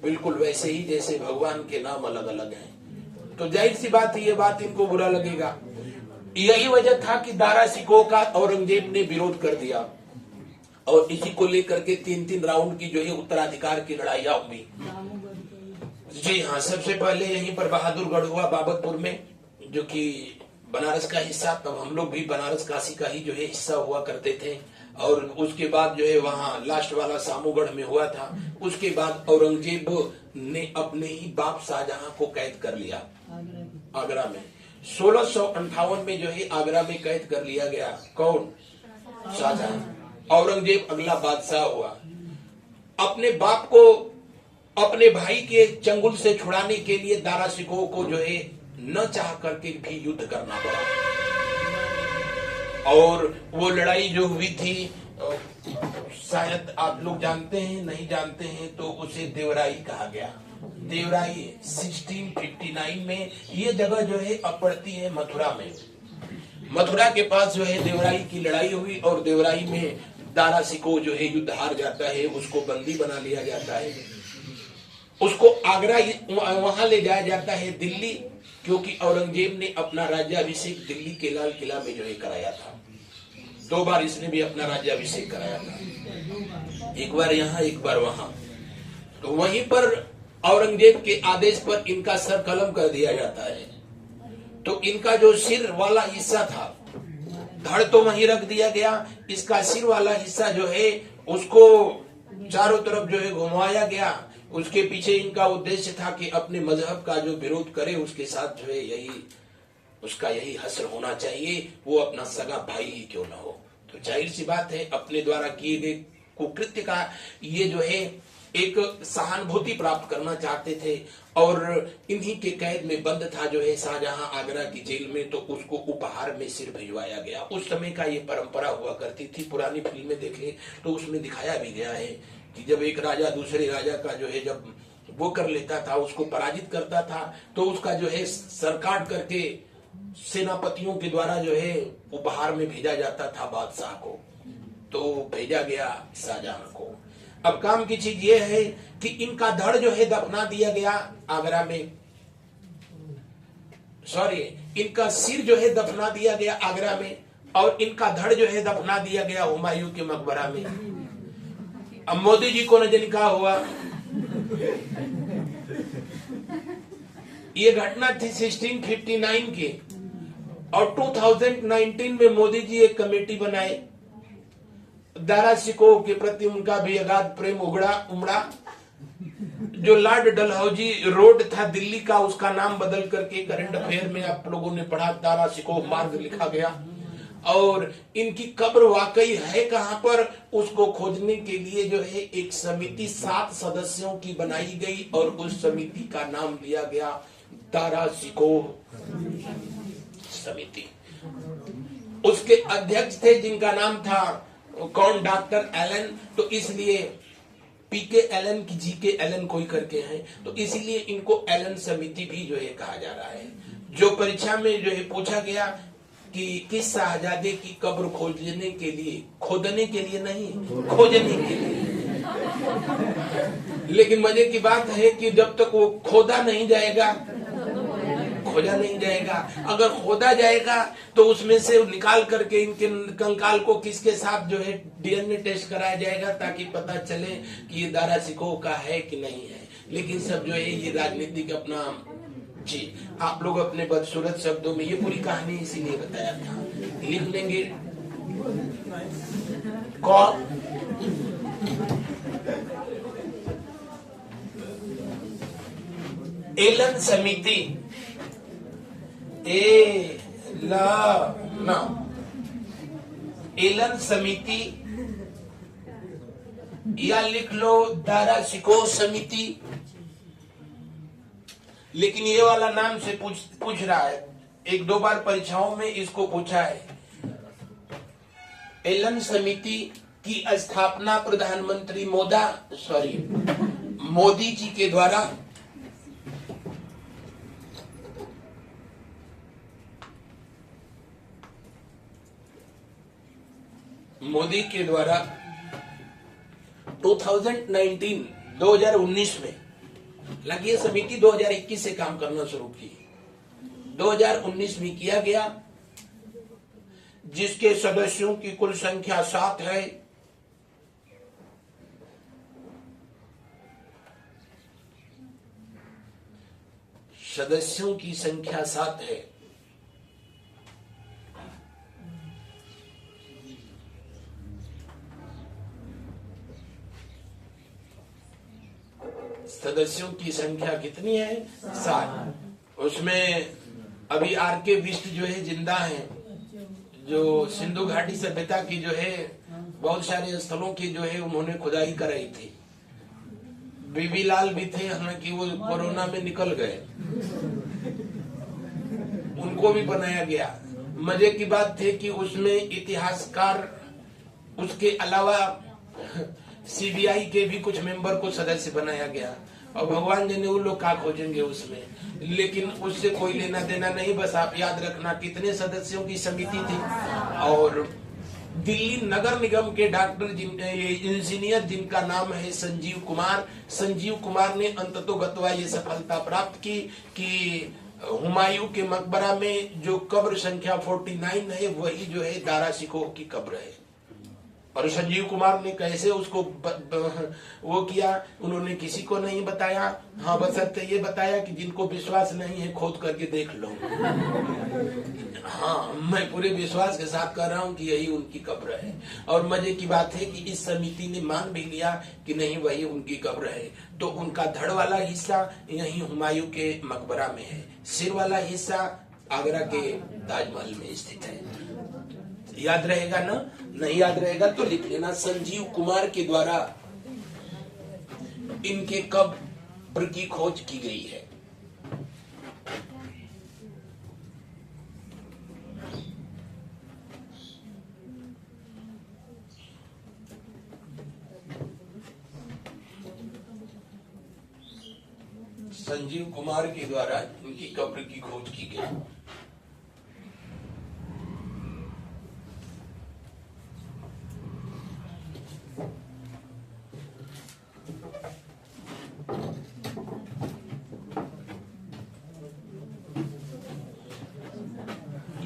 बिल्कुल वैसे ही जैसे भगवान के नाम अलग अलग हैं। तो जाहिर सी बात है ये बात इनको बुरा लगेगा। यही वजह था कि दारा शिकोह का औरंगजेब ने विरोध कर दिया, और इसी को लेकर के 3-3 राउंड की जो है उत्तराधिकार की लड़ाइयां हुई। जी हाँ, सबसे पहले यहीं पर बहादुरगढ़ हुआ बाबतपुर में, जो कि बनारस का हिस्सा, तब हम लोग भी बनारस काशी का ही जो है हिस्सा हुआ करते थे। और उसके बाद जो है वहां लास्ट वाला सामूगढ़ में हुआ था। उसके बाद औरंगजेब ने अपने ही बाप शाहजहां को कैद कर लिया आगरा में। 1658 में जो है आगरा में कैद कर लिया गया। कौन? शाहजहां। औरंगजेब अगला बादशाह हुआ। अपने बाप को अपने भाई के चंगुल से छुड़ाने के लिए दारा शिकोह को जो है न चाह करके भी युद्ध करना पड़ा। और वो लड़ाई जो हुई थी, शायद आप लोग जानते हैं, नहीं जानते हैं तो उसे देवराई कहा गया। देवराई 1659 में ये जगह जो है अब पड़ती है मथुरा में। मथुरा के पास जो है देवराई की लड़ाई हुई और देवराई में दारा शिकोह जो है युद्ध हार जाता है, उसको बंदी बना लिया जाता है। उसको आगरा वहां ले जाया जाता है दिल्ली, क्योंकि औरंगजेब ने अपना राज्याभिषेक दिल्ली के लाल किला में जो है कराया था। 2 बार इसने भी अपना राज्याभिषेक कराया था, एक बार यहाँ एक बार वहां। तो वहीं पर औरंगजेब के आदेश पर इनका सर कलम कर दिया जाता है। तो इनका जो सिर वाला हिस्सा था, धड़ तो वहीं रख दिया गया, इसका सिर वाला हिस्सा जो है उसको चारों तरफ जो है घुमाया गया। उसके पीछे इनका उद्देश्य था कि अपने मजहब का जो विरोध करे उसके साथ जो है उसका यही हश्र होना चाहिए, वो अपना सगा भाई ही क्यों ना हो। तो जाहिर सी बात है अपने द्वारा किए गए कुकृत्य का ये जो है एक सहानुभूति प्राप्त करना चाहते थे। और इन्हीं के कैद में बंद था जो है शाहजहां आगरा की जेल में, तो उसको उपहार में सिर भिजवाया गया। उस समय का ये परंपरा हुआ करती थी। पुरानी फिल्में देखें तो उसमें दिखाया भी गया है कि जब एक राजा दूसरे राजा का जो है जब वो कर लेता था, उसको पराजित करता था, तो उसका जो है सर काट करके सेनापतियों के द्वारा जो है उपहार में भेजा जाता था बादशाह को। तो भेजा गया शाहजहां को। अब काम की चीज ये है कि इनका धड़ जो है दफना दिया गया आगरा में, सॉरी, इनका सिर जो है दफना दिया गया आगरा में, और इनका धड़ जो है दफना दिया गया हुमायूं के मकबरा में। अब मोदी जी को न जाने क्या हुआ। ये घटना थी 1659 की, और 2019 में मोदी जी एक कमेटी बनाए। दारा शिकोह के प्रति उनका भी अगाध प्रेम उमड़ा। जो लॉर्ड डलहौजी रोड था दिल्ली का, उसका नाम बदल करके करंट अफेयर में आप लोगों ने पढ़ा दारा शिकोह मार्ग लिखा गया। और इनकी कब्र वाकई है कहां पर, उसको खोजने के लिए जो है एक समिति 7 सदस्यों की बनाई गई, और उस समिति का नाम दिया गया दारा शिकोह समिति। उसके अध्यक्ष थे जिनका नाम था कौन? Doctor Allen. तो इसलिए पीके एलन की जीके एलन कोई करके हैं, तो इसलिए इनको एलन समिति भी जो है कहा जा रहा है। जो परीक्षा में जो है पूछा गया कि किस शहजादे की कब्र खोजने के लिए, खोदने के लिए नहीं, खोजने के लिए। लेकिन मजे की बात है कि जब तक वो खोदा नहीं जाएगा, खोजा नहीं जाएगा। अगर खोदा जाएगा तो उसमें से निकाल करके इनके कंकाल को किसके साथ जो है डीएनए टेस्ट कराया जाएगा, ताकि पता चले कि ये दारा शिकोह का है कि नहीं है। लेकिन सब जो है ये राजनीतिक अपना जी, आप लोग अपने बदसूरत शब्दों में, ये पूरी कहानी इसीलिए बताया था, लिख लेंगे। कौन? एलन समिति, एलन समिति, या लिख लो दारा शिकोह समिति। लेकिन ये वाला नाम से पूछ रहा है, 1-2 बार परीक्षाओं में इसको पूछा है। एलन समिति की स्थापना प्रधानमंत्री मोदी जी के द्वारा मोदी के द्वारा 2019 में, हालांकि ये समिति 2021 से काम करना शुरू की, 2019 में किया गया, जिसके सदस्यों की कुल संख्या 7 है। सदस्यों की संख्या 7 है। सदस्यों की संख्या कितनी है? 7। उसमें अभी आर.के. बिष्ट जो है जिंदा हैं, जो सिंधु घाटी सभ्यता की जो है बहुत सारे स्थलों की जो है उन्होंने खुदाई कराई थी। बीबी लाल भी थे, हालांकि वो कोरोना में निकल गए, उनको भी बनाया गया। मजे की बात थी कि उसमें इतिहासकार, उसके अलावा सीबीआई के भी कुछ मेंबर को सदस्य बनाया गया, और भगवान जाने वो लोग क्या खोजेंगे उसमें, लेकिन उससे कोई लेना देना नहीं। बस आप याद रखना कितने सदस्यों की समिति थी। और दिल्ली नगर निगम के डॉक्टर इंजीनियर जिनका नाम है संजीव कुमार ने अंततोगत्वा ये सफलता प्राप्त की कि हुमायूं के मकबरा में जो कब्र संख्या 49 है वही जो है दारा शिकोह की कब्र है। और संजीव कुमार ने कैसे उसको वो किया, उन्होंने किसी को नहीं बताया। हाँ, बशर्ते ये बताया कि जिनको विश्वास नहीं है खोद करके देख लो। हाँ, मैं पूरे विश्वास के साथ कह रहा हूँ कि यही उनकी कब्र है। और मजे की बात है कि इस समिति ने मान भी लिया कि नहीं वही उनकी कब्र है। तो उनका धड़ वाला हिस्सा यही हुमायूं के मकबरा में है, सिर वाला हिस्सा आगरा के ताजमहल में स्थित है। याद रहेगा ना? नहीं याद रहेगा तो लिख लेना। संजीव कुमार के द्वारा इनके कब्र की खोज की गई है। संजीव कुमार के द्वारा इनकी कब्र की खोज की गई।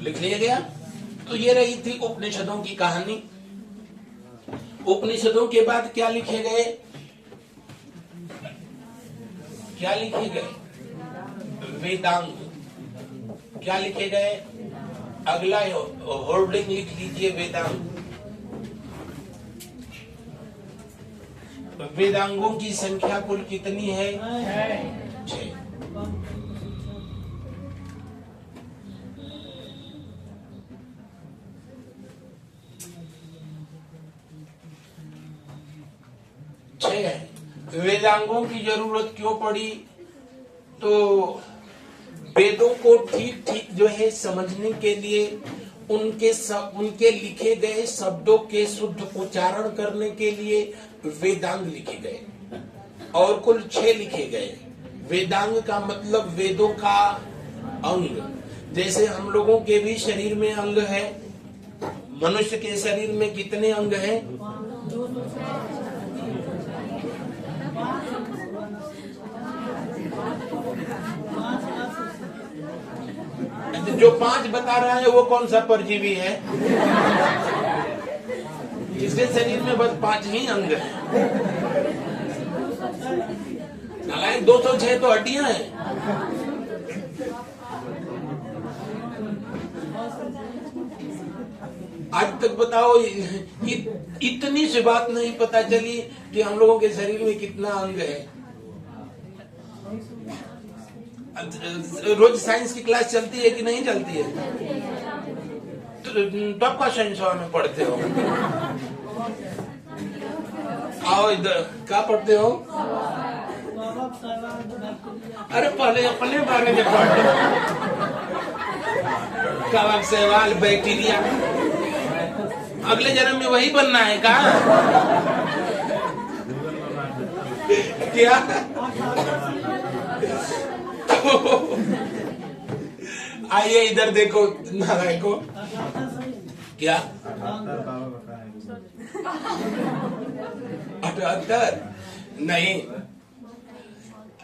लिख लिया गया। तो ये रही थी उपनिषदों की कहानी। उपनिषदों के बाद क्या लिखे गए? क्या लिखे गए? वेदांग। क्या लिखे गए? अगला होल्डिंग लिख लीजिए, वेदांग। वेदांगों की संख्या कुल कितनी है? 6। वेदांगों की जरूरत क्यों पड़ी? तो वेदों को ठीक ठीक जो है समझने के लिए, उनके लिखे गए शब्दों के शुद्ध उच्चारण करने के लिए वेदांग लिखे गए, और कुल 6 लिखे गए। वेदांग का मतलब वेदों का अंग। जैसे हम लोगों के भी शरीर में अंग है। मनुष्य के शरीर में कितने अंग हैं? जो 5 बता रहा है वो कौन सा परजीवी है? इसके शरीर में बस 5 ही अंग हैं। 206 तो हड्डियां हैं। आज तक बताओ इतनी सी बात नहीं पता चली कि हम लोगों के शरीर में कितना अंग है। रोज साइंस की क्लास चलती है कि नहीं चलती है? तो आपका साइंस में पढ़ते हो? आओ इधर, क्या पढ़ते हो? अरे पहले अपने बारे में पढ़ लो। कवक, शैवाल, बैक्टीरिया। अगले जन्म में वही बनना है का? क्या? आइए इधर देखो नारायण को। क्या? 78 नहीं,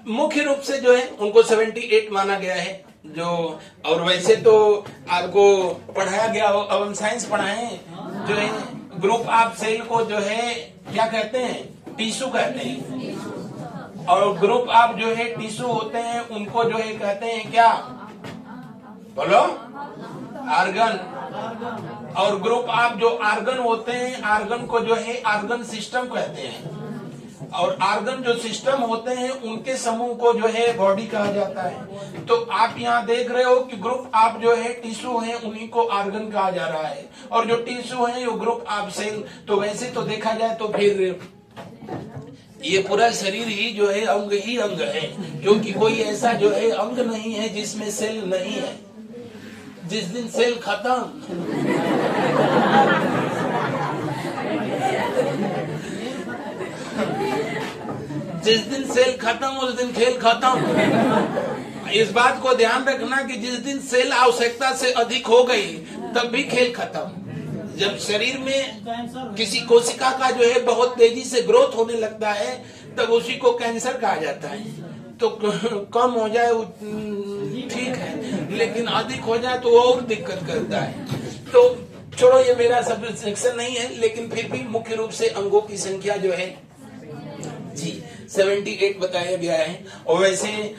मुख्य रूप से जो है उनको 78 माना गया है। जो और वैसे तो आपको पढ़ाया गया हो, अब हम साइंस पढ़ाएं, जो है ग्रुप ऑफ सेल को जो है क्या कहते हैं? टिश्यू कहते हैं। और ग्रुप ऑफ जो है टिश्यू होते हैं उनको जो है कहते हैं क्या? बोलो, आर्गन। और ग्रुप ऑफ जो आर्गन होते हैं, आर्गन को जो है आर्गन सिस्टम कहते हैं। और आर्गन जो सिस्टम होते हैं उनके समूह को जो है बॉडी कहा जाता है। तो आप यहाँ देख रहे हो कि ग्रुप आप जो है टिश्यू है उन्हीं को आर्गन कहा जा रहा है, और जो टिश्यू है वो ग्रुप आप सेल। तो वैसे तो देखा जाए तो फिर ये पूरा शरीर ही जो है अंग ही अंग है, क्योंकि कोई ऐसा जो है अंग नहीं है जिसमें सेल नहीं है। जिस दिन सेल खत्म जिस दिन सेल खत्म उस दिन खेल खत्म। इस बात को ध्यान रखना कि जिस दिन सेल आवश्यकता से अधिक हो गई तब भी खेल खत्म। जब शरीर में किसी कोशिका का जो है बहुत तेजी से ग्रोथ होने लगता है तब उसी को कैंसर कहा जाता है। तो कम हो जाए ठीक है, लेकिन अधिक हो जाए तो और दिक्कत करता है। तो छोड़ो, ये मेरा सब सेक्शन नहीं है, लेकिन फिर भी मुख्य रूप से अंगों की संख्या जो है जी 78 बताया गया है। और वैसे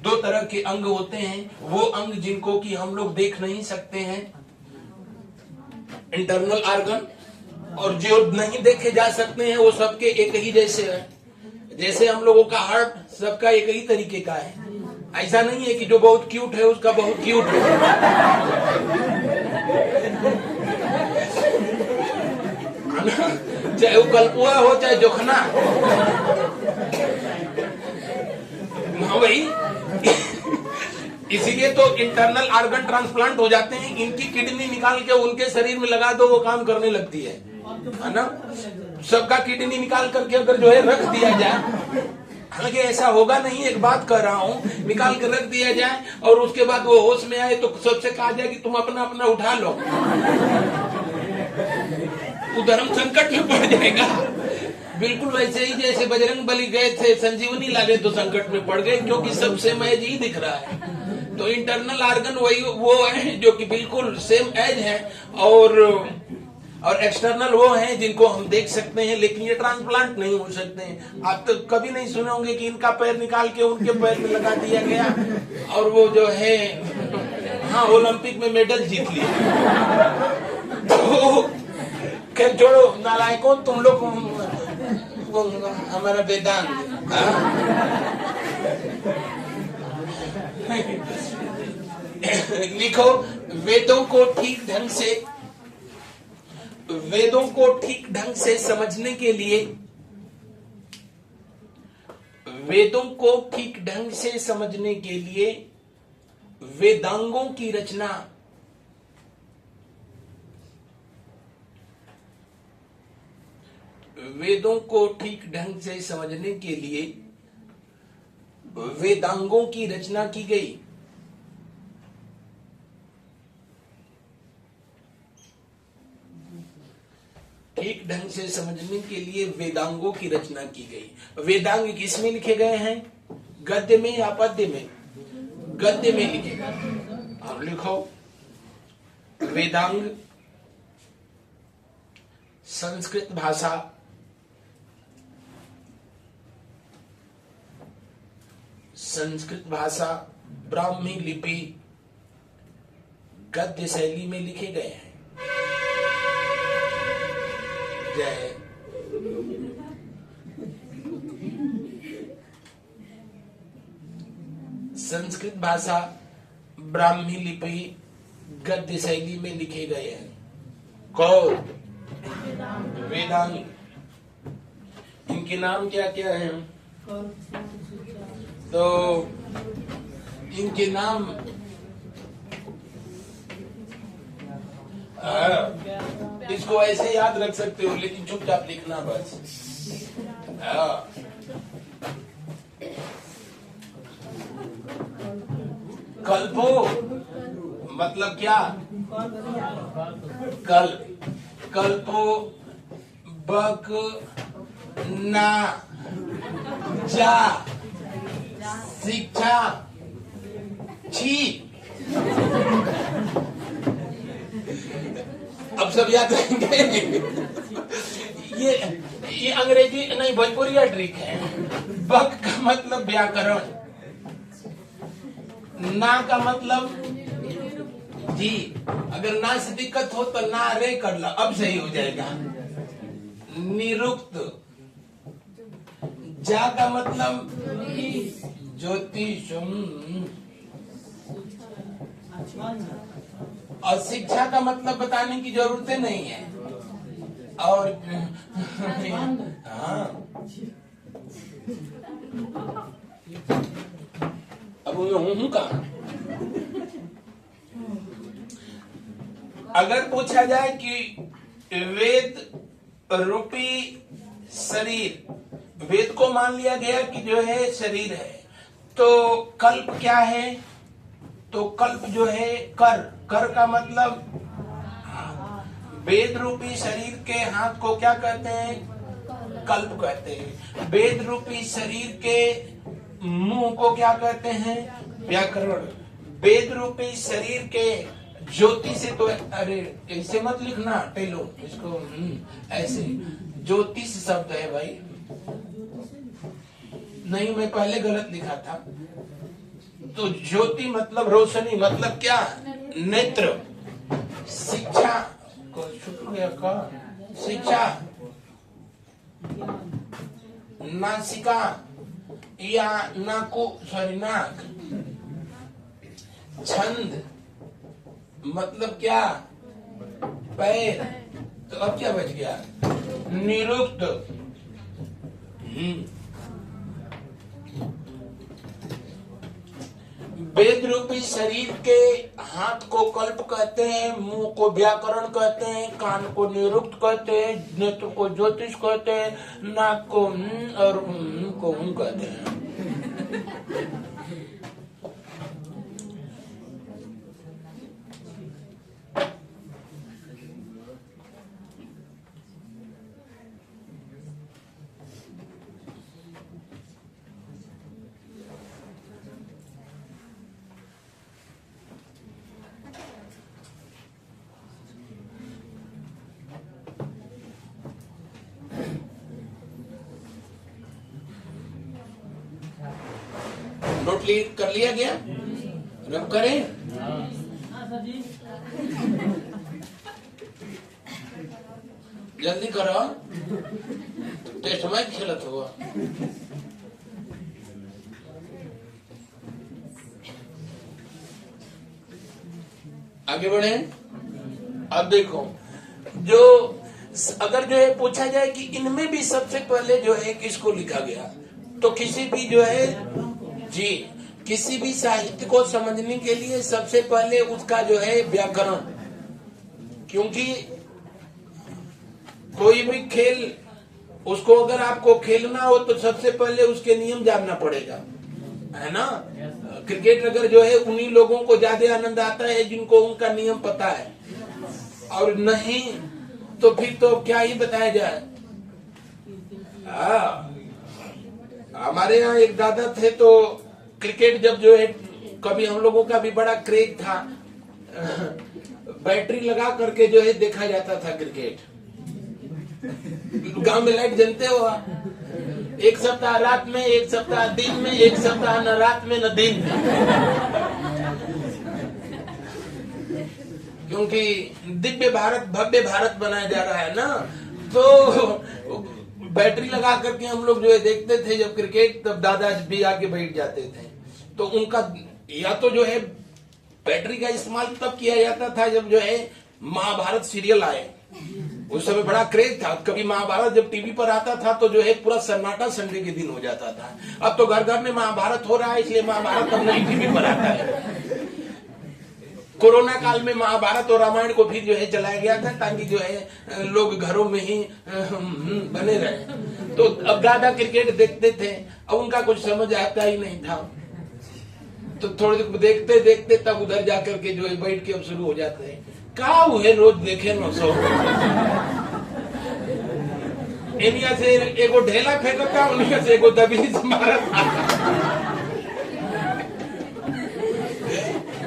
2 तरह के अंग होते हैं, वो अंग जिनको कि हम लोग देख नहीं सकते हैं, इंटरनल ऑर्गन, और जो नहीं देखे जा सकते हैं वो सबके एक ही जैसे है। जैसे हम लोगों का हार्ट सबका एक ही तरीके का है, ऐसा नहीं है कि जो बहुत क्यूट है उसका बहुत क्यूट है। चाहे वो कलपुआ हो चाहे जोखना। हाँ भाई, इसीलिए तो इंटरनल ऑर्गन ट्रांसप्लांट हो जाते हैं। इनकी किडनी निकाल के उनके शरीर में लगा दो, वो काम करने लगती है ना। सबका किडनी निकाल करके अगर जो है रख दिया जाए, हालांकि ऐसा होगा नहीं, एक बात कर रहा हूं, निकाल के रख दिया जाए और उसके बाद वो होश में आए तो सबसे कहा जाए कि तुम अपना अपना उठा लो, तो धर्म संकट में पड़ जाएगा। बिल्कुल वैसे ही जैसे बजरंग बली गए थे, संजीवनी लागे तो संकट में पड़ गए, क्योंकि सब सेम एज ही दिख रहा है। तो इंटरनल ऑर्गन वही वो है जो कि बिल्कुल सेम एज है, और एक्सटर्नल वो हैं जिनको हम देख सकते हैं, लेकिन ये ट्रांसप्लांट नहीं हो सकते हैं। आप तो कभी नहीं सुने होंगे कि इनका पैर निकाल के उनके पैर में लगा दिया गया और वो जो है हाँ ओलंपिक में मेडल जीत लिया। तो खैर छोड़ो नालायकों, तुम लोग हमारा वेदांत लिखो। वेदों को ठीक ढंग से समझने के लिए, वेदों को ठीक ढंग से समझने के लिए वेदांगों की रचना, वेदों को ठीक ढंग से समझने के लिए वेदांगों की रचना की गई। ठीक ढंग से समझने के लिए वेदांगों की रचना की गई। वेदांग किसमें लिखे गए हैं? गद्य में या पद्य में? गद्य में लिखे गए। आप लिखो वेदांग संस्कृत भाषा, संस्कृत भाषा ब्राह्मी लिपि गद्य शैली में लिखे गए हैं। जय संस्कृत भाषा ब्राह्मी लिपि गद्य शैली में लिखे गए हैं। कौन? वेदांग। इनके नाम क्या क्या हैं? तो इनके नाम इसको ऐसे याद रख सकते हो, लेकिन चुपचाप लिखना बस। कल्पो मतलब क्या? कल्पो बक ना जा शिक्षा छी। अब सब याद रहेंगे। ये अंग्रेजी नहीं भोजपुरिया ट्रिक है। बक का मतलब व्याकरण, ना का मतलब जी, अगर ना से दिक्कत हो तो ना रे कर लो, अब सही हो जाएगा। निरुक्त, जा का मतलब ज्योतिषम, और शिक्षा का मतलब बताने की जरूरत नहीं है। और हाँ, अब हूं कहा। अगर पूछा जाए कि वेद रूपी शरीर, वेद को मान लिया गया कि जो है शरीर है, तो कल्प क्या है? तो कल्प जो है कर, कर का मतलब वेद रूपी शरीर के हाथ को क्या कहते हैं? कल्प कहते हैं। वेद रूपी शरीर के मुंह को क्या कहते हैं? व्याकरण। वेद रूपी शरीर के ज्योति से, तो अरे ऐसे मत लिखना टेलो इसको, ऐसे ज्योतिष शब्द है भाई, नहीं मैं पहले गलत लिखा था। तो ज्योति मतलब रोशनी, मतलब क्या? नेत्र। शिक्षा को छूट गया का, शिक्षा नासिका या नाको, सॉरी नाक। छंद मतलब क्या? पैर। तो अब क्या बच गया? निरुक्त। वेद रूपी शरीर के हाथ को कल्प कहते हैं, मुंह को व्याकरण कहते हैं, कान को निरुक्त कहते हैं, नेत्र को ज्योतिष कहते हैं, नाक को और को कहते हैं। नोट कर लिया गया? रब करें? जल्दी करो, टेस्ट में खेलत हुआ। आगे बढ़े। अब देखो, जो अगर जो है पूछा जाए कि इनमें भी सबसे पहले जो है किसको लिखा गया, तो किसी भी जो है जी, किसी भी साहित्य को समझने के लिए सबसे पहले उसका जो है व्याकरण, क्योंकि कोई भी खेल उसको अगर आपको खेलना हो तो सबसे पहले उसके नियम जानना पड़ेगा, है ना। क्रिकेट अगर जो है उन्हीं लोगों को ज्यादा आनंद आता है जिनको उनका नियम पता है, और नहीं तो फिर तो क्या ही बताया जाए। हमारे यहाँ एक दादा थे, तो क्रिकेट जब जो है कभी हम लोगों का भी बड़ा क्रेज था, बैटरी लगा करके जो है देखा जाता था क्रिकेट। गांव में लाइट जलते हुआ, एक सप्ताह रात में, एक सप्ताह दिन में, एक सप्ताह न रात में न दिन में, क्योंकि दिव्य भारत भव्य भारत बनाया जा रहा है ना। तो बैटरी लगा करके हम लोग जो है देखते थे जब क्रिकेट, तब दादा भी आके बैठ जाते थे। तो उनका या तो जो है बैटरी का इस्तेमाल तब किया जाता था जब जो है महाभारत सीरियल आए, उस समय बड़ा क्रेज था। कभी महाभारत जब टीवी पर आता था तो जो है पूरा सन्नाटा संडे के दिन हो जाता था। अब तो घर घर में महाभारत हो रहा है, इसलिए महाभारत अब नहीं टीवी पर आता है। कोरोना काल में महाभारत और रामायण को फिर जो है चलाया गया था, ताकि जो है लोग घरों में ही बने रहे। तो अब दादा क्रिकेट देखते थे, अब उनका कुछ समझ आता ही नहीं था, तो थोड़ी देर देखते देखते तब उधर जाकर के जो है बैठ के अब शुरू हो जाते हैं। का हुए रोज देखे न सो इनिया से एगो ढेला फेंकता, उनिया से एगो दबी से मारता।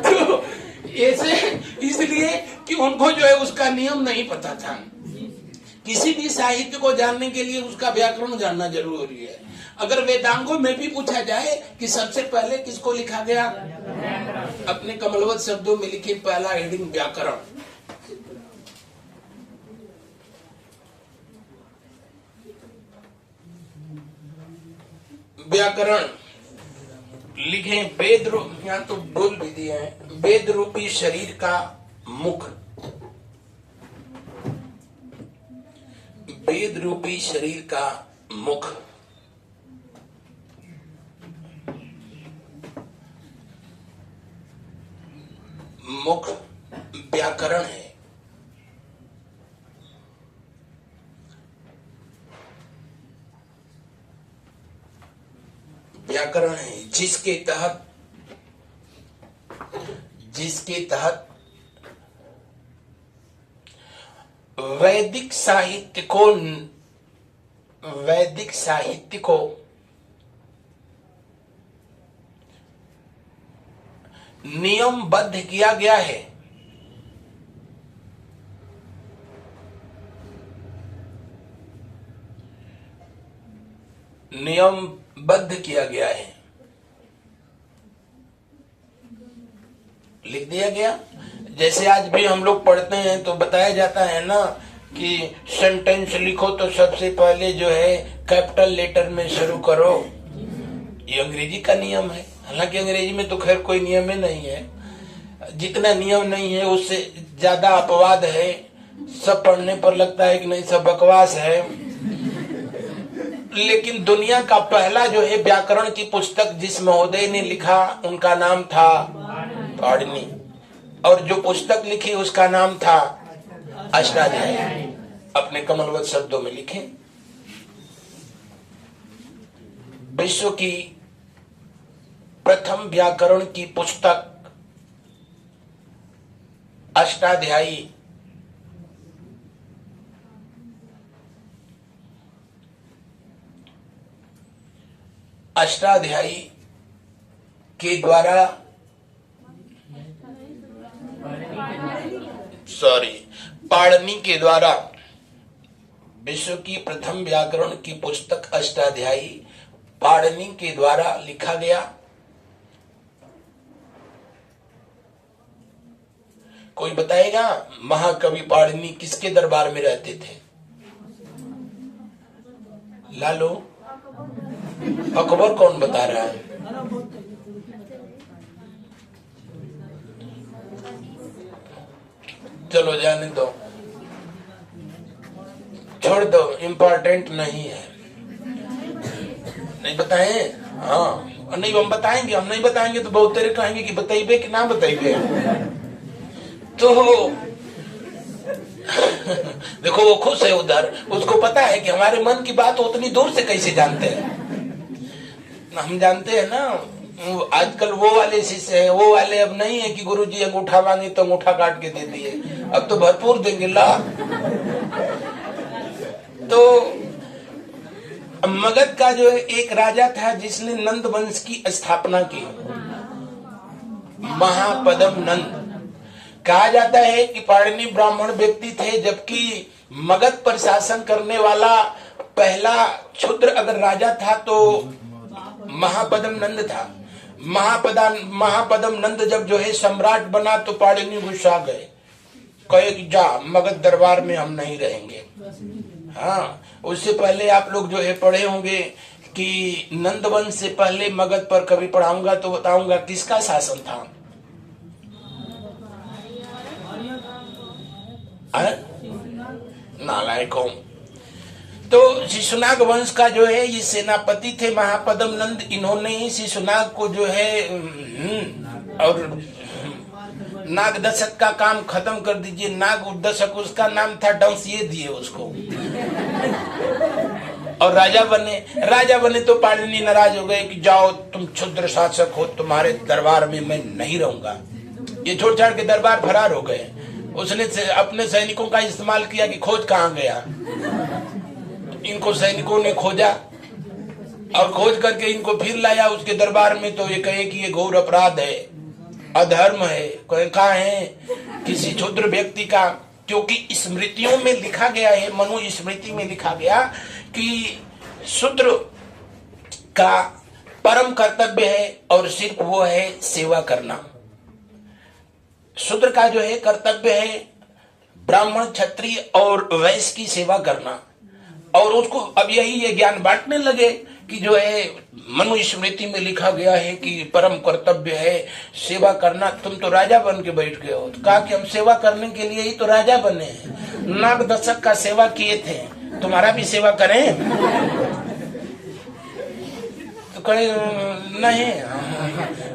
तो ऐसे इसलिए कि उनको जो है उसका नियम नहीं पता था। किसी भी साहित्य को जानने के लिए उसका व्याकरण जानना जरूरी है। अगर वेदांगों में भी पूछा जाए कि सबसे पहले किसको लिखा गया, अपने कमलवत शब्दों में लिखे पहला हेडिंग व्याकरण। व्याकरण लिखे वेद रूप, यहाँ तो बोल भी दिया है, वेद रूपी शरीर का मुख, वेद रूपी शरीर का मुख, मुख व्याकरण है। व्याकरण है जिसके तहत वैदिक साहित्य को नियमबद्ध किया गया है। नियमबद्ध किया गया है, लिख दिया गया। जैसे आज भी हम लोग पढ़ते हैं तो बताया जाता है ना कि सेंटेंस लिखो तो सबसे पहले जो है कैपिटल लेटर में शुरू करो। ये अंग्रेजी का नियम है। हालांकि अंग्रेजी में तो खैर कोई नियम ही नहीं है, जितना नियम नहीं है उससे ज्यादा अपवाद है। सब पढ़ने पर लगता है कि नहीं सब बकवास है। लेकिन दुनिया का पहला जो है व्याकरण की पुस्तक जिस महोदय ने लिखा उनका नाम था पाणिनि, और जो पुस्तक लिखी उसका नाम था अष्टाध्यायी। अपने कमलवत शब्दों में लिखे। विश्व की प्रथम व्याकरण की पुस्तक अष्टाध्यायी के द्वारा पाणिनि के द्वारा विश्व की प्रथम व्याकरण की पुस्तक अष्टाध्यायी पाणिनि के द्वारा लिखा गया। कोई बताएगा महाकवि पाणिनि किसके दरबार में रहते थे? लालो, अकबर कौन बता रहा है? चलो जाने दो, छोड़ दो, इम्पोर्टेंट नहीं है। नहीं बताए? हाँ, नहीं हम बताएंगे। हम नहीं बताएंगे तो बहुत तेरे कहेंगे कि बताइए कि ना बताइए। तो देखो वो खुश है उधर, उसको पता है कि हमारे मन की बात उतनी दूर से कैसे जानते हैं। हम जानते हैं ना, आजकल वो वाले शिष्य है, वो वाले अब नहीं है कि गुरुजी अंगूठा मांगे तो अंगूठा काट के दे दिए। अब तो भरपूर देंगे ला। तो मगध का जो एक राजा था जिसने नंद वंश की स्थापना की, महापदम नंद। कहा जाता है कि पाणिनि ब्राह्मण व्यक्ति थे, जबकि मगध पर शासन करने वाला पहला क्षुद्र अगर राजा था तो महापदम नंद था। महापदम नंद जब जो है सम्राट बना तो पाणिनि गुस्सा गए, कहे कि जा मगध दरबार में हम नहीं रहेंगे। हाँ, उससे पहले आप लोग जो है पढ़े होंगे कि नंद वंश से पहले मगध पर कभी पढ़ाऊंगा तो बताऊंगा किसका शासन था। नालायकों। तो शिशुनाग वंश का जो है ये सेनापति थे महापदम नंद। इन्होंने ही शिशुनाग को जो है और नाग दशक का काम खत्म कर दीजिए। नाग दशक उसका नाम था, डंस ये दिए उसको और राजा बने तो पाणिनि नाराज हो गए कि जाओ तुम क्षुद्र शासक हो, तुम्हारे दरबार में मैं नहीं रहूंगा। ये छोड़ छाड़ के दरबार फरार हो गए। उसने अपने सैनिकों का इस्तेमाल किया कि खोज कहाँ गया। इनको सैनिकों ने खोजा और खोज करके इनको फिर लाया उसके दरबार में। तो ये कहे कि ये घोर अपराध है, अधर्म है। कहा है किसी क्षुद्र व्यक्ति का, क्योंकि स्मृतियों में लिखा गया है, मनु स्मृति में लिखा गया कि शूद्र का परम कर्तव्य है और सिर्फ वो है सेवा करना। शूद्र का जो है कर्तव्य है ब्राह्मण, क्षत्रिय और वैश्य की सेवा करना। और उसको अब यही ये ज्ञान बांटने लगे कि जो है मनुस्मृति में लिखा गया है कि परम कर्तव्य है सेवा करना, तुम तो राजा बन के बैठ गए हो। तो कहा कि हम सेवा करने के लिए ही तो राजा बने हैं, नाग दशक का सेवा किए थे, तुम्हारा भी सेवा करें? तो कहे नहीं,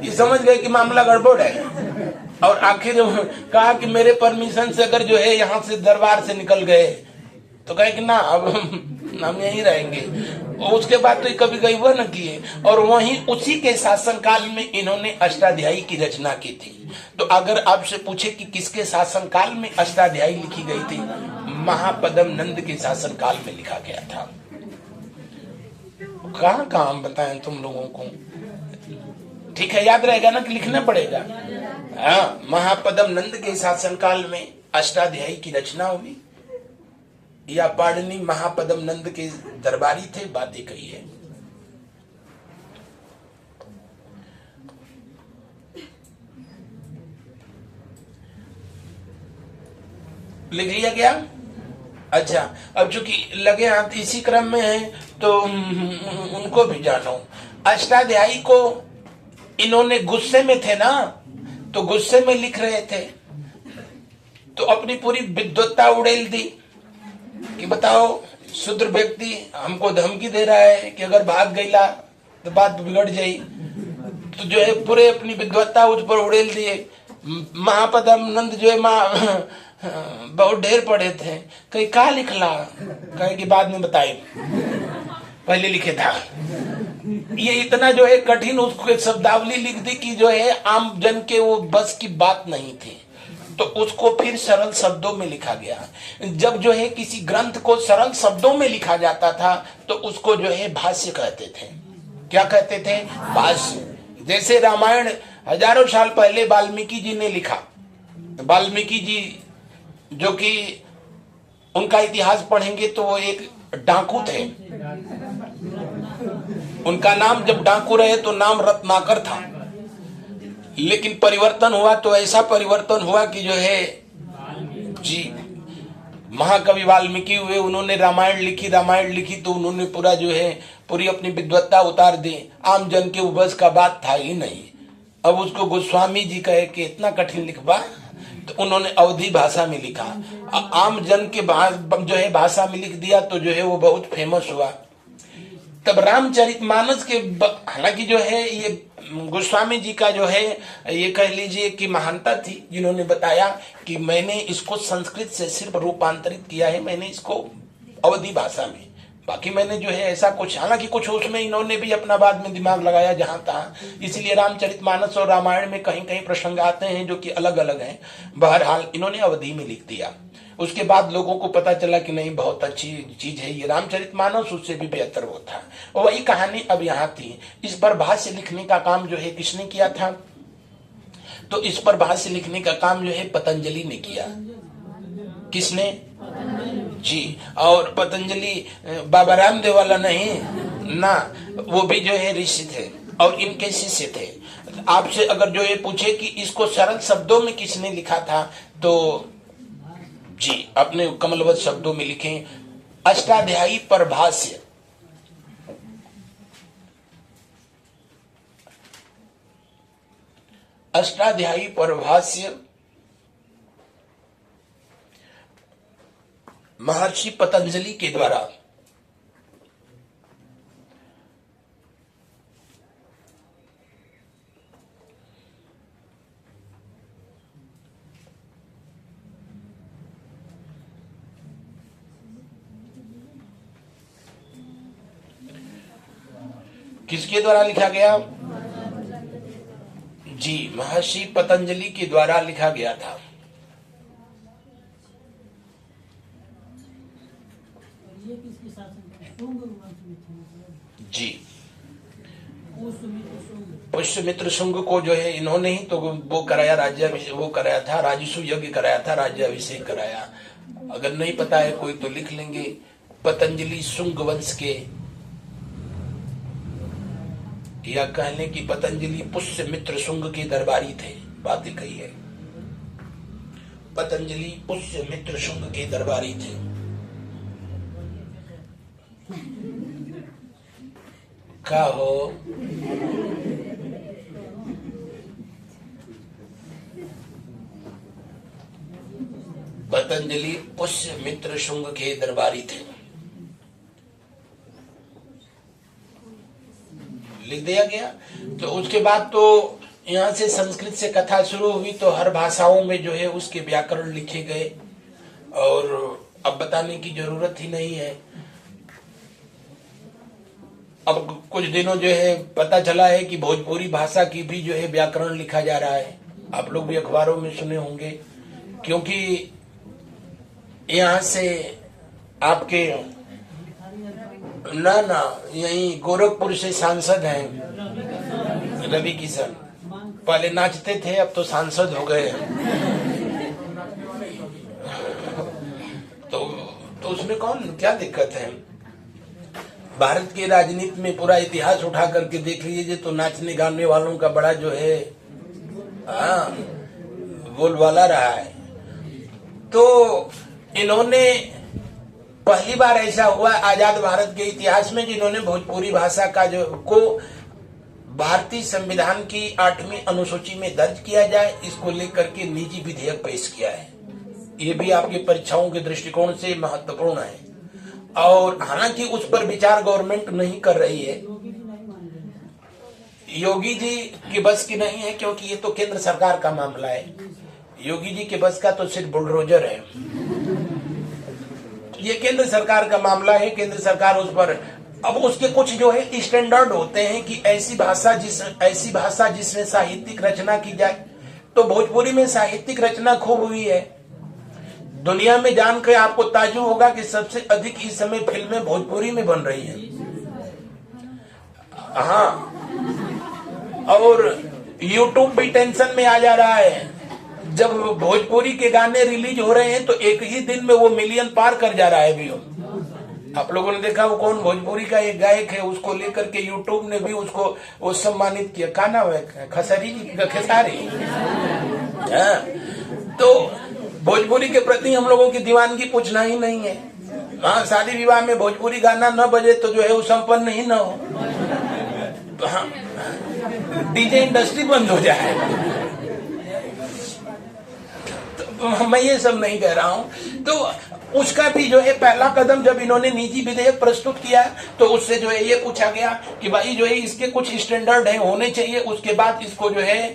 ये समझ गए कि मामला गड़बड़ है। और आखिर कहा कि मेरे परमिशन से अगर जो है यहाँ से दरबार से निकल गए तो कहे कि ना अब हम यहीं रहेंगे। और उसके बाद तो कभी गई वो न किए। और वहीं उसी के शासन काल में इन्होंने अष्टाध्यायी की रचना की थी। तो अगर आपसे पूछे कि किसके शासन काल में अष्टाध्यायी लिखी गई थी, महापद्म नंद के शासन काल में लिखा गया था। कहाँ कहाँ बताएं तुम लोगों को, ठीक है, याद रहेगा ना कि लिखना पड़ेगा। हाँ, महापद्म नंद के शासन काल में अष्टाध्यायी की रचना हुई, या पाणिनि महापद्म नंद के दरबारी थे, बात ही कही है। लिख लिया गया। अच्छा, अब चूंकि लगे हाथ इसी क्रम में है तो उनको भी जानो। अष्टाध्यायी को इन्होंने गुस्से में थे ना, तो गुस्से में लिख रहे थे, तो अपनी पूरी विद्वत्ता उड़ेल दी कि बताओ शूद्र व्यक्ति हमको धमकी दे रहा है कि अगर भाग गईला तो बात बिगड़ जाई। तो जो है पूरे अपनी विद्वत्ता उस पर उड़ेल दिए। महापद्म नंद जो है बहुत ढेर पड़े थे, कहीं का लिखला, कहे कि बाद में बताए, पहले लिखे था। ये इतना जो है कठिन उसको शब्दावली लिख दी कि जो है आम जन के वो बस की बात नहीं थी। तो उसको फिर सरल शब्दों में लिखा गया। जब जो है किसी ग्रंथ को सरल शब्दों में लिखा जाता था तो उसको जो है भाष्य कहते थे। क्या कहते थे? भाष्य। जैसे रामायण हजारों साल पहले वाल्मीकि जी ने लिखा। वाल्मीकि जी जो कि उनका इतिहास पढ़ेंगे तो वो एक डाकू थे। उनका नाम जब डाकू रहे तो नाम रत्नाकर था, लेकिन परिवर्तन हुआ तो ऐसा परिवर्तन हुआ कि जो है जी महाकवि वाल्मीकि हुए, उन्होंने रामायण लिखी तो उन्होंने पूरा जो है पूरी अपनी विद्वत्ता उतार दी। आम जन के बस का बात था ही नहीं। अब उसको गोस्वामी जी कहे कि इतना कठिन लिखवा, तो उन्होंने अवधी भाषा में लिखा। आम जन के जो है भाषा में लिख दिया तो जो है वो बहुत फेमस हुआ। तब रामचरितमानस के हालांकि जो है ये गोस्वामी जी का जो है ये कह लीजिए कि महानता थी, जिन्होंने बताया कि मैंने इसको संस्कृत से सिर्फ रूपांतरित किया है, मैंने इसको अवधी भाषा में, बाकी मैंने जो है ऐसा कुछ, हालांकि कुछ उसमें इन्होंने भी अपना बाद में दिमाग लगाया जहां था। इसलिए रामचरितमानस और रामायण में कहीं कहीं प्रसंग आते हैं जो कि अलग अलग हैं। बहरहाल इन्होंने अवधी में लिख दिया। उसके बाद लोगों को पता चला कि नहीं बहुत अच्छी चीज है ये रामचरितमानस, उससे भी बेहतर वो था। और वही कहानी अब यहाँ थी। इस पर भाष्य लिखने का काम जो है किसने किया था? तो इस पर भाष्य लिखने का काम जो है पतंजलि ने किया। किसने? जी। और पतंजलि बाबा रामदेव वाला नहीं ना, वो भी जो है ऋषि थे और इनके शिष्य थे। आपसे अगर जो ये पूछे कि इसको सरल शब्दों में किसने लिखा था, तो जी अपने कमलवत शब्दों में लिखें, अष्टाध्यायी पर भाष्य। अष्टाध्यायी पर भाष्य महर्षि पतंजलि के द्वारा किसके द्वारा लिखा गया? जी महर्षि पतंजलि के द्वारा लिखा गया था। जी पुष्यमित्र शुंग को जो है इन्होंने ही तो वो कराया, राज्याभिषेक वो कराया था, राजसु यज्ञ कराया था, राज्याभिषेक कराया। अगर नहीं पता है कोई तो लिख लेंगे। पतंजलि शुंग वंश के, या कह लें कि पतंजलि पुष्यमित्र शुंग के दरबारी थे, बात ही कही है। पतंजलि पुष्यमित्र शुंग के दरबारी थे। का हो पतंजलि पुष्य मित्र शुंग के दरबारी थे, लिख दिया गया। तो उसके बाद तो यहाँ से संस्कृत से कथा शुरू हुई, तो हर भाषाओं में जो है उसके व्याकरण लिखे गए, और अब बताने की जरूरत ही नहीं है। अब कुछ दिनों जो है पता चला है कि भोजपुरी भाषा की भी जो है व्याकरण लिखा जा रहा है। आप लोग भी अखबारों में सुने होंगे, क्योंकि यहाँ से आपके ना यही गोरखपुर से सांसद हैं रवि किशन, पहले नाचते थे अब तो सांसद हो गए हैं। तो उसमें कौन क्या दिक्कत है? भारत की राजनीति में पूरा इतिहास उठा करके देख लीजिए तो नाचने गाने वालों का बड़ा जो है बोलबाला रहा है। तो इन्होंने पहली बार ऐसा हुआ आजाद भारत के इतिहास में जिन्होंने भोजपुरी भाषा का जो को भारतीय संविधान की 8वीं अनुसूची में दर्ज किया जाए, इसको लेकर के निजी विधेयक पेश किया है। ये भी आपकी परीक्षाओं के दृष्टिकोण से महत्वपूर्ण है, और हालांकि उस पर विचार गवर्नमेंट नहीं कर रही है। योगी जी की बस की नहीं है, क्योंकि ये तो केंद्र सरकार का मामला है। योगी जी के बस का तो सिर्फ बुलडोजर है, ये केंद्र सरकार का मामला है। केंद्र सरकार उस पर, अब उसके कुछ जो है स्टैंडर्ड होते हैं कि ऐसी भाषा जिसमें साहित्यिक रचना की जाए। तो भोजपुरी में साहित्यिक रचना खूब हुई है। दुनिया में जानकर आपको ताज्जुब होगा कि सबसे अधिक इस समय फिल्में भोजपुरी में बन रही हैं। हाँ, और YouTube भी टेंशन में आ जा रहा है। जब भोजपुरी के गाने रिलीज हो रहे हैं तो एक ही दिन में वो मिलियन पार कर जा रहा है व्यू। आप लोगों ने देखा वो कौन भोजपुरी का एक गायक है, उसको लेकर के YouTube ने भी उसको वो सम्मानित किया। का नाम है? खेसारी। तो भोजपुरी के प्रति हम लोगों की दीवानगी पूछना ही नहीं है। हाँ, शादी विवाह में भोजपुरी गाना न बजे तो जो है वो संपन्न ही न हो। तो हाँ, डीजे इंडस्ट्री बंद हो जाए। तो मैं ये सब नहीं कह रहा हूं। तो उसका भी जो है पहला कदम जब इन्होंने निजी विधेयक प्रस्तुत किया तो उससे जो है ये पूछा गया कि भाई जो है इसके कुछ स्टैंडर्ड है होने चाहिए। उसके बाद इसको जो है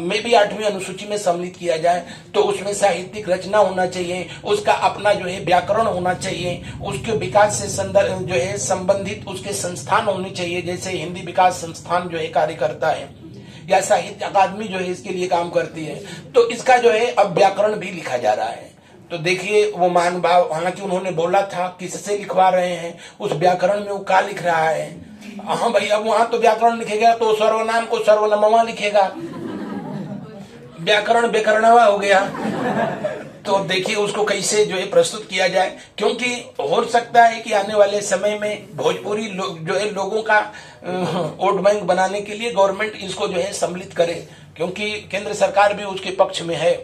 मे भी 8वीं अनुसूची में सम्मिलित किया जाए। तो उसमें साहित्यिक रचना होना चाहिए, उसका अपना जो है व्याकरण होना चाहिए, उसके विकास से संदर्भ जो है संबंधित उसके संस्थान होने चाहिए। जैसे हिंदी विकास संस्थान जो है कार्य करता है, या साहित्य अकादमी जो है इसके लिए काम करती है। तो इसका जो है अब व्याकरण भी लिखा जा रहा है। तो देखिए वो महान भाव, हालांकि उन्होंने बोला था किससे लिखवा रहे हैं, उस व्याकरण में वो क्या लिख रहा है। हाँ भाई, अब वहां तो व्याकरण लिखेगा तो सर्वनाम को सर्वनामवा लिखेगा, व्याकरण बेकरणवा हो गया। तो देखिए उसको कैसे जो है प्रस्तुत किया जाए, क्योंकि हो सकता है कि आने वाले समय में भोजपुरी जो है लोगों का वोट बैंक बनाने के लिए गवर्नमेंट इसको जो है सम्मिलित करे, क्योंकि केंद्र सरकार भी उसके पक्ष में है।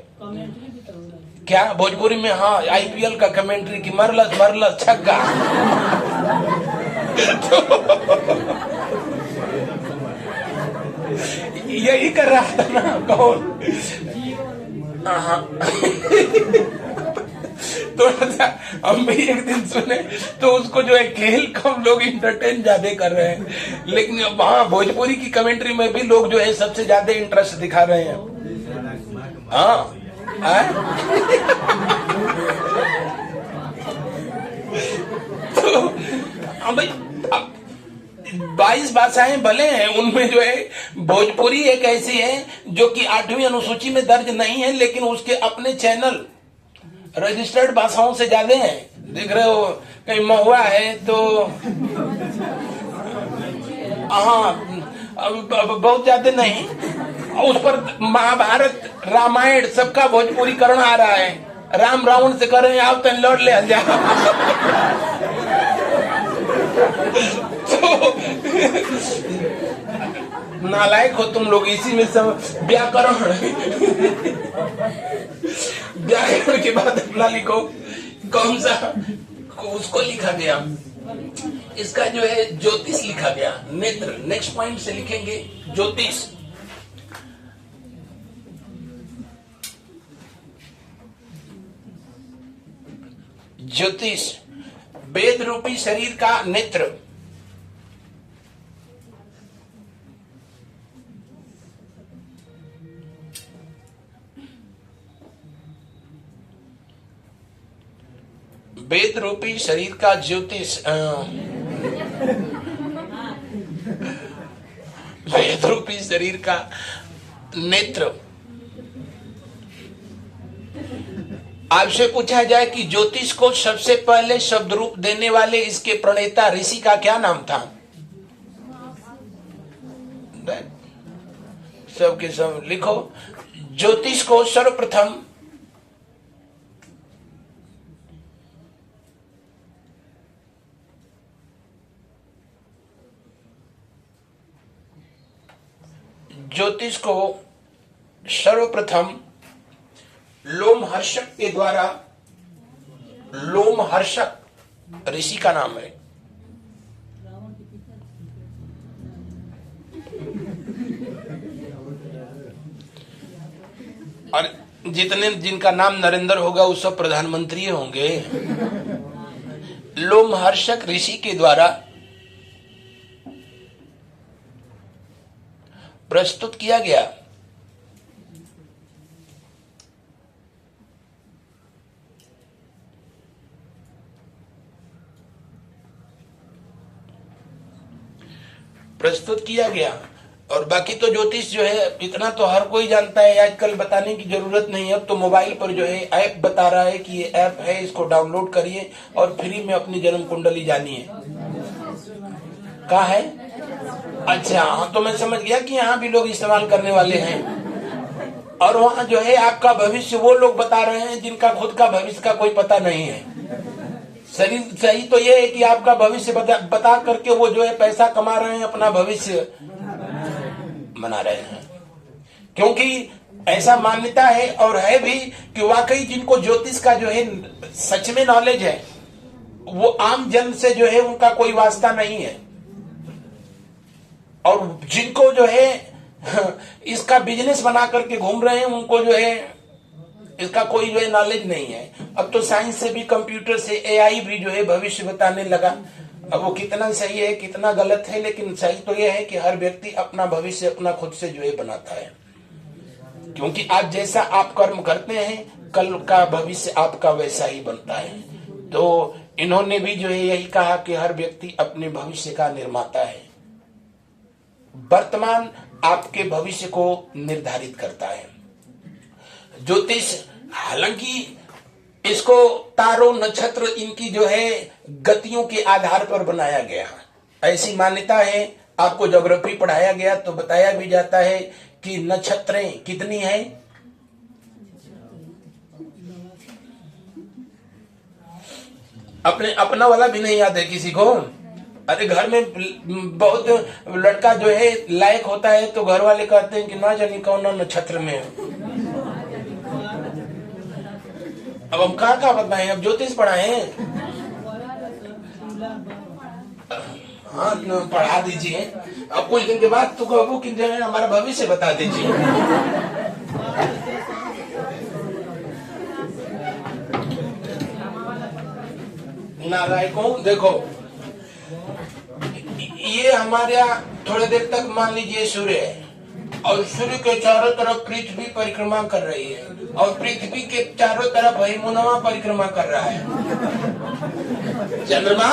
क्या भोजपुरी में? हाँ, IPL का कमेंट्री की मरलस छक्का। यही कर रहा था ना कौन? थोड़ा सा हम भी एक दिन सुने तो उसको जो है खेल कम लोग इंटरटेन ज्यादा कर रहे हैं, लेकिन वहां भोजपुरी की कमेंट्री में भी लोग जो है सबसे ज्यादा इंटरेस्ट दिखा रहे हैं। हाँ, तो भाई 22 भाषाएं भले हैं, उनमें जो है भोजपुरी एक ऐसी है जो कि 8वीं अनुसूची में दर्ज नहीं है, लेकिन उसके अपने चैनल रजिस्टर्ड भाषाओं से ज्यादा हैं। देख रहे हो, कहीं महुआ है तो हाँ बहुत ज्यादा नहीं, उस पर महाभारत रामायण सबका भोजपुरीकरण आ रहा है। राम रावण से कर रहे हैं, आप तो लौट ले जा। तो नालायक हो तुम लोग, इसी में सब व्याकरण के बाद अपना लिखो, कौन सा उसको लिखा गया। इसका जो है ज्योतिष लिखा गया, नेत्र। नेक्स्ट पॉइंट से लिखेंगे ज्योतिष। ज्योतिष वेद रूपी शरीर का नेत्र। वेद रूपी शरीर का ज्योतिष, वेद रूपी शरीर का नेत्र। आपसे पूछा जाए कि ज्योतिष को सबसे पहले शब्द रूप देने वाले इसके प्रणेता ऋषि का क्या नाम था? सबके सब लिखो। ज्योतिष को सर्वप्रथम लोमहर्षक के द्वारा, लोमहर्षक ऋषि का नाम है। और जिनका नाम नरेंद्र होगा वो सब प्रधानमंत्री होंगे। लोमहर्षक ऋषि के द्वारा प्रस्तुत किया गया। और बाकी तो ज्योतिष जो है इतना तो हर कोई जानता है, आजकल बताने की जरूरत नहीं है। अब तो मोबाइल पर जो है ऐप बता रहा है कि ये ऐप है, इसको डाउनलोड करिए और फ्री में अपनी जन्म कुंडली जानिए। कहाँ है? अच्छा हाँ, तो मैं समझ गया कि यहाँ भी लोग इस्तेमाल करने वाले हैं। और वहाँ जो है आपका भविष्य वो लोग बता रहे हैं जिनका खुद का भविष्य का कोई पता नहीं है। सही तो ये है कि आपका भविष्य बता करके वो जो है पैसा कमा रहे हैं, अपना भविष्य बना रहे हैं। क्योंकि ऐसा मान्यता है और है भी कि वाकई जिनको ज्योतिष का जो है सच में नॉलेज है, वो आम जन से जो है उनका कोई वास्ता नहीं है। और जिनको जो है इसका बिजनेस बना करके घूम रहे हैं, उनको जो है इसका कोई जो है नॉलेज नहीं है। अब तो साइंस से भी, कंप्यूटर से, एआई भी जो है भविष्य बताने लगा। अब वो कितना सही है कितना गलत है, लेकिन सही तो ये है कि हर व्यक्ति अपना भविष्य अपना खुद से जो है बनाता है। क्योंकि आज जैसा आप कर्म करते हैं, कल का भविष्य आपका वैसा ही बनता है। तो इन्होंने भी जो है यही कहा कि हर व्यक्ति अपने भविष्य का निर्माता है। वर्तमान आपके भविष्य को निर्धारित करता है ज्योतिष। हालांकि इसको तारों, नक्षत्र, इनकी जो है गतियों के आधार पर बनाया गया, ऐसी मान्यता है। आपको ज्योग्राफी पढ़ाया गया तो बताया भी जाता है कि नक्षत्रें कितनी है। अपना वाला भी नहीं याद है किसी को? अरे घर में बहुत लड़का जो है लायक होता है तो घर वाले कहते हैं कि ना जानी कौन नक्षत्र में है। अब हम कहाँ बताएं, अब ज्योतिष पढ़ाएं? हाँ पढ़ा दीजिए। अब कुछ दिन के बाद तो कहो कि जो है हमारा भविष्य बता दीजिए। नालायकों, देखो ये हमारे यहाँ थोड़ी देर तक मान लीजिए सूर्य है और सूर्य के चारों तरफ पृथ्वी परिक्रमा कर रही है और पृथ्वी के चारों तरफ हिमोनवा परिक्रमा कर रहा है। चंद्रमा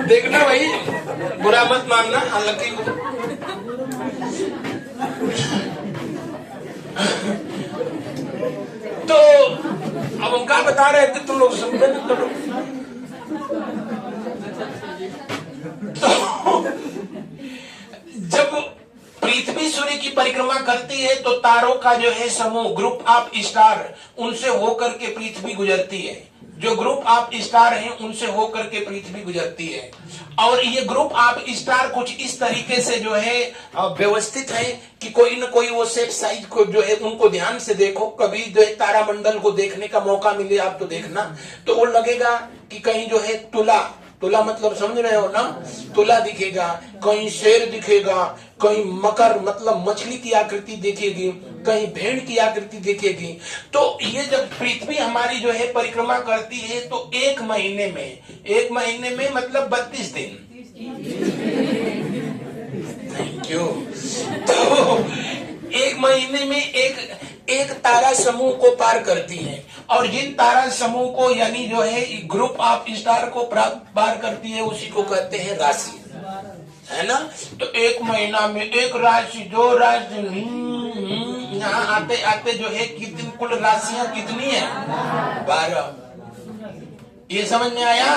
देखना भाई, बुरा मत मानना। हालांकि तो अब हम क्या बता रहे थे, तुम लोग समझे ना? तो जब पृथ्वी सूर्य की की परिक्रमा करती है तो तारों का जो है समूह, ग्रुप ऑफ स्टार, उनसे होकर के पृथ्वी गुजरती है। जो ग्रुप ऑफ स्टार हैं उनसे होकर के पृथ्वी गुजरती है। और ये ग्रुप ऑफ स्टार कुछ इस तरीके से जो है व्यवस्थित है कि कोई न कोई वो शेप साइज को जो है उनको ध्यान से देखो। कभी जो है तारामंडल को देखने का मौका मिले आप तो देखना, तो वो लगेगा कि कहीं जो है तुला, तुला मतलब समझ रहे हो ना, तुला दिखेगा, कहीं शेर दिखेगा, कहीं मकर मतलब मछली की आकृति दिखेगी, कहीं भेड़ की आकृति दिखेगी। तो ये जब पृथ्वी हमारी जो है परिक्रमा करती है तो एक महीने में मतलब 32 दिन। Thank you. तो एक महीने में एक तारा समूह को पार करती है, और जिन तारा समूह को यानी जो है ग्रुप ऑफ स्टार को पार करती है उसी को कहते हैं राशि, है ना। तो एक महीना में एक राशि, दो राशि, यहाँ आते आते जो है कितनी कुल राशियां कितनी है? 12। ये समझ में आया?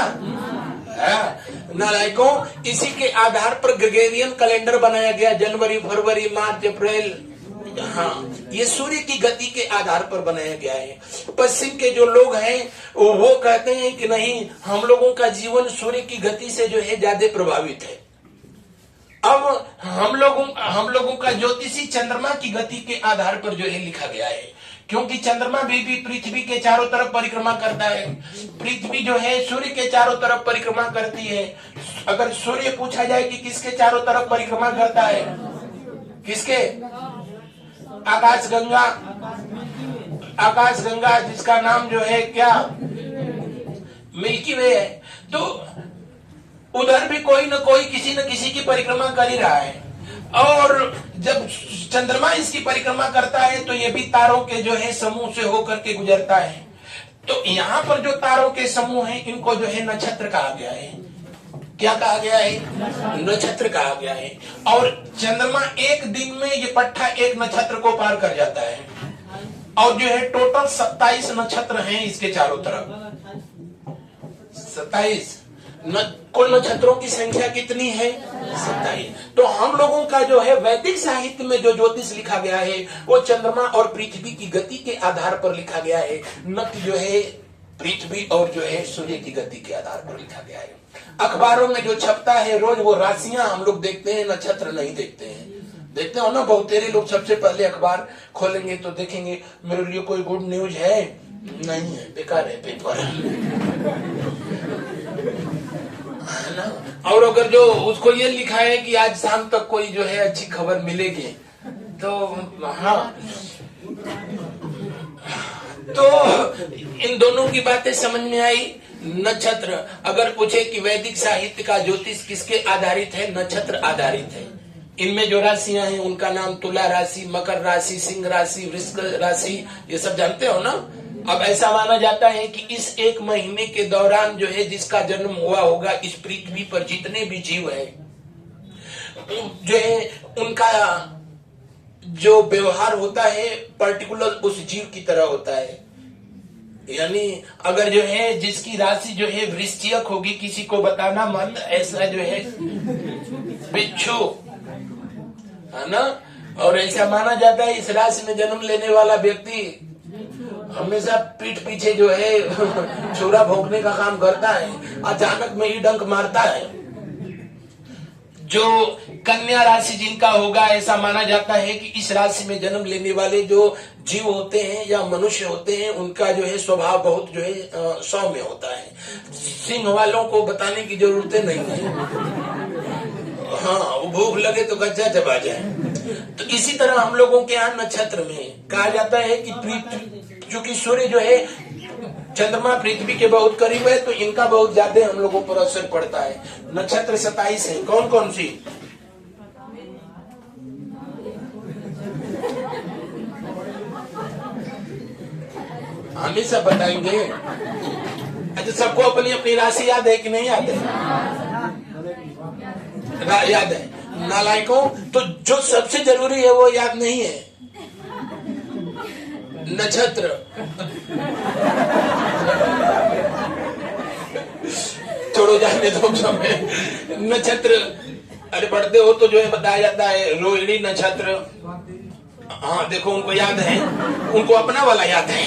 नालायकों, इसी के आधार पर ग्रेगोरियन कैलेंडर बनाया गया, जनवरी, फरवरी, मार्च, अप्रैल। हाँ, ये सूर्य की गति के आधार पर बनाया गया है। पश्चिम के जो लोग हैं वो कहते हैं कि नहीं, हम लोगों का जीवन सूर्य की गति से जो है ज्यादा प्रभावित है। अब हम लोगों का ज्योतिषी चंद्रमा की गति के आधार पर जो है लिखा गया है, क्योंकि चंद्रमा भी पृथ्वी के चारों तरफ परिक्रमा करता है। पृथ्वी जो है सूर्य के चारों तरफ परिक्रमा करती है। अगर सूर्य पूछा जाए कि किसके चारों तरफ परिक्रमा करता है, किसके? आकाश गंगा जिसका नाम जो है क्या? मिल्की वे है। तो उधर भी कोई न कोई किसी न किसी की परिक्रमा कर ही रहा है। और जब चंद्रमा इसकी परिक्रमा करता है तो ये भी तारों के जो है समूह से होकर के गुजरता है। तो यहाँ पर जो तारों के समूह हैं इनको जो है नक्षत्र कहा गया है। क्या कहा गया है? नक्षत्र कहा गया है। और चंद्रमा एक दिन में ये पट्टा एक नक्षत्र को पार कर जाता है। और जो है टोटल 27 नक्षत्र हैं इसके चारों तरफ। 27 कुल नक्षत्रों की संख्या कितनी है? 27। तो हम लोगों का जो है वैदिक साहित्य में जो ज्योतिष लिखा गया है वो चंद्रमा और पृथ्वी की गति के आधार पर लिखा गया है, न कि जो है पृथ्वी और जो है सूर्य की गति के आधार पर लिखा गया है। अखबारों में जो छपता है रोज वो राशियां हम लोग देखते हैं, नक्षत्र नहीं देखते हैं। देखते हो ना, बहुत तेरे लोग सबसे पहले अखबार खोलेंगे तो देखेंगे मेरे लिए कोई गुड न्यूज है, नहीं है, बेकार है पेपर, है ना। और अगर जो उसको ये लिखा है कि आज शाम तक कोई जो है अच्छी खबर मिलेगी, तो हाँ, तो इन दोनों की बातें समझ में आई। नक्षत्र अगर पूछे कि वैदिक साहित्य का ज्योतिष किसके आधारित है? नक्षत्र आधारित है। इनमें जो राशियां हैं उनका नाम तुला राशि, मकर राशि, सिंह राशि, वृश्चिक राशि, ये सब जानते हो ना। अब ऐसा माना जाता है कि इस एक महीने के दौरान जो है जिसका जन्म हुआ होगा, इस पृथ्वी पर जितने भी जीव है जो है उनका जो व्यवहार होता है पर्टिकुलर उस जीव की तरह होता है। यानी अगर जो है जिसकी राशि जो है वृश्चिक होगी, किसी को बताना मत, ऐसा जो है बिच्छू, है ना। और ऐसा माना जाता है इस राशि में जन्म लेने वाला व्यक्ति हमेशा पीठ पीछे जो है छुरा भोंकने का काम करता है, अचानक में ही डंक मारता है। जो कन्या राशि जिनका होगा, ऐसा माना जाता है कि इस राशि में जन्म लेने वाले जो जीव होते हैं या मनुष्य होते हैं उनका जो है स्वभाव बहुत जो है सौम्य होता है। सिंह वालों को बताने की जरूरत नहीं है, हाँ, वो भूख लगे तो कच्चा चबा जाए। तो इसी तरह हम लोगों के यहाँ नक्षत्र में कहा जाता है कि चूंकि सूर्य जो है चंद्रमा पृथ्वी के बहुत करीब है तो इनका बहुत ज्यादा हम लोगों पर असर पड़ता है। नक्षत्र 27 है। कौन कौन सी? हमेशा बताएंगे। अच्छा, सबको अपनी अपनी राशि याद है कि नहीं याद है? याद है। नालायकों, तो जो सबसे जरूरी है वो याद नहीं है, नक्षत्र। छोड़ो, जाने दो समय। नक्षत्र अरे पढ़ते हो तो जो है बताया जाता है रोहिणी नक्षत्र, हाँ देखो उनको याद है, उनको अपना वाला याद है।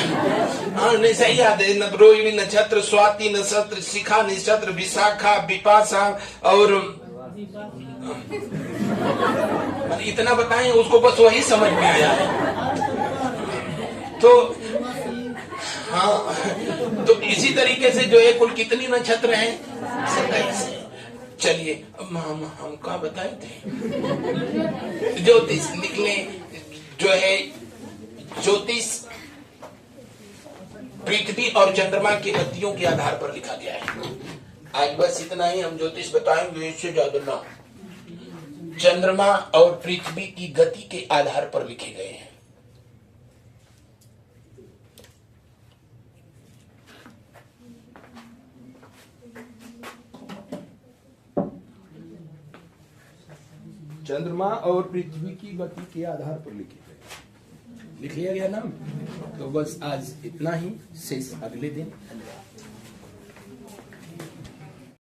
हाँ नहीं सही याद है। रोहिणी नक्षत्र, स्वाति नक्षत्र, शिखा नक्षत्र, विशाखा, विपाशा और इतना बताएं उसको, बस वही समझ में आया है। तो हाँ, तो इसी तरीके से जो है कुल कितनी नक्षत्र हैं? 27। चलिए अब हम क्या बताए थे? ज्योतिष लिख लें। जो है ज्योतिष पृथ्वी और चंद्रमा की गतियों के आधार पर लिखा गया है। आज बस इतना ही हम ज्योतिष बताएंगे, इससे ज्यादा ना। चंद्रमा और पृथ्वी की गति के आधार पर लिखे गए हैं। चंद्रमा और पृथ्वी की गति के आधार पर लिखे गए, लिख लिया गया नाम। तो बस आज इतना ही, शेष अगले दिन। धन्यवाद।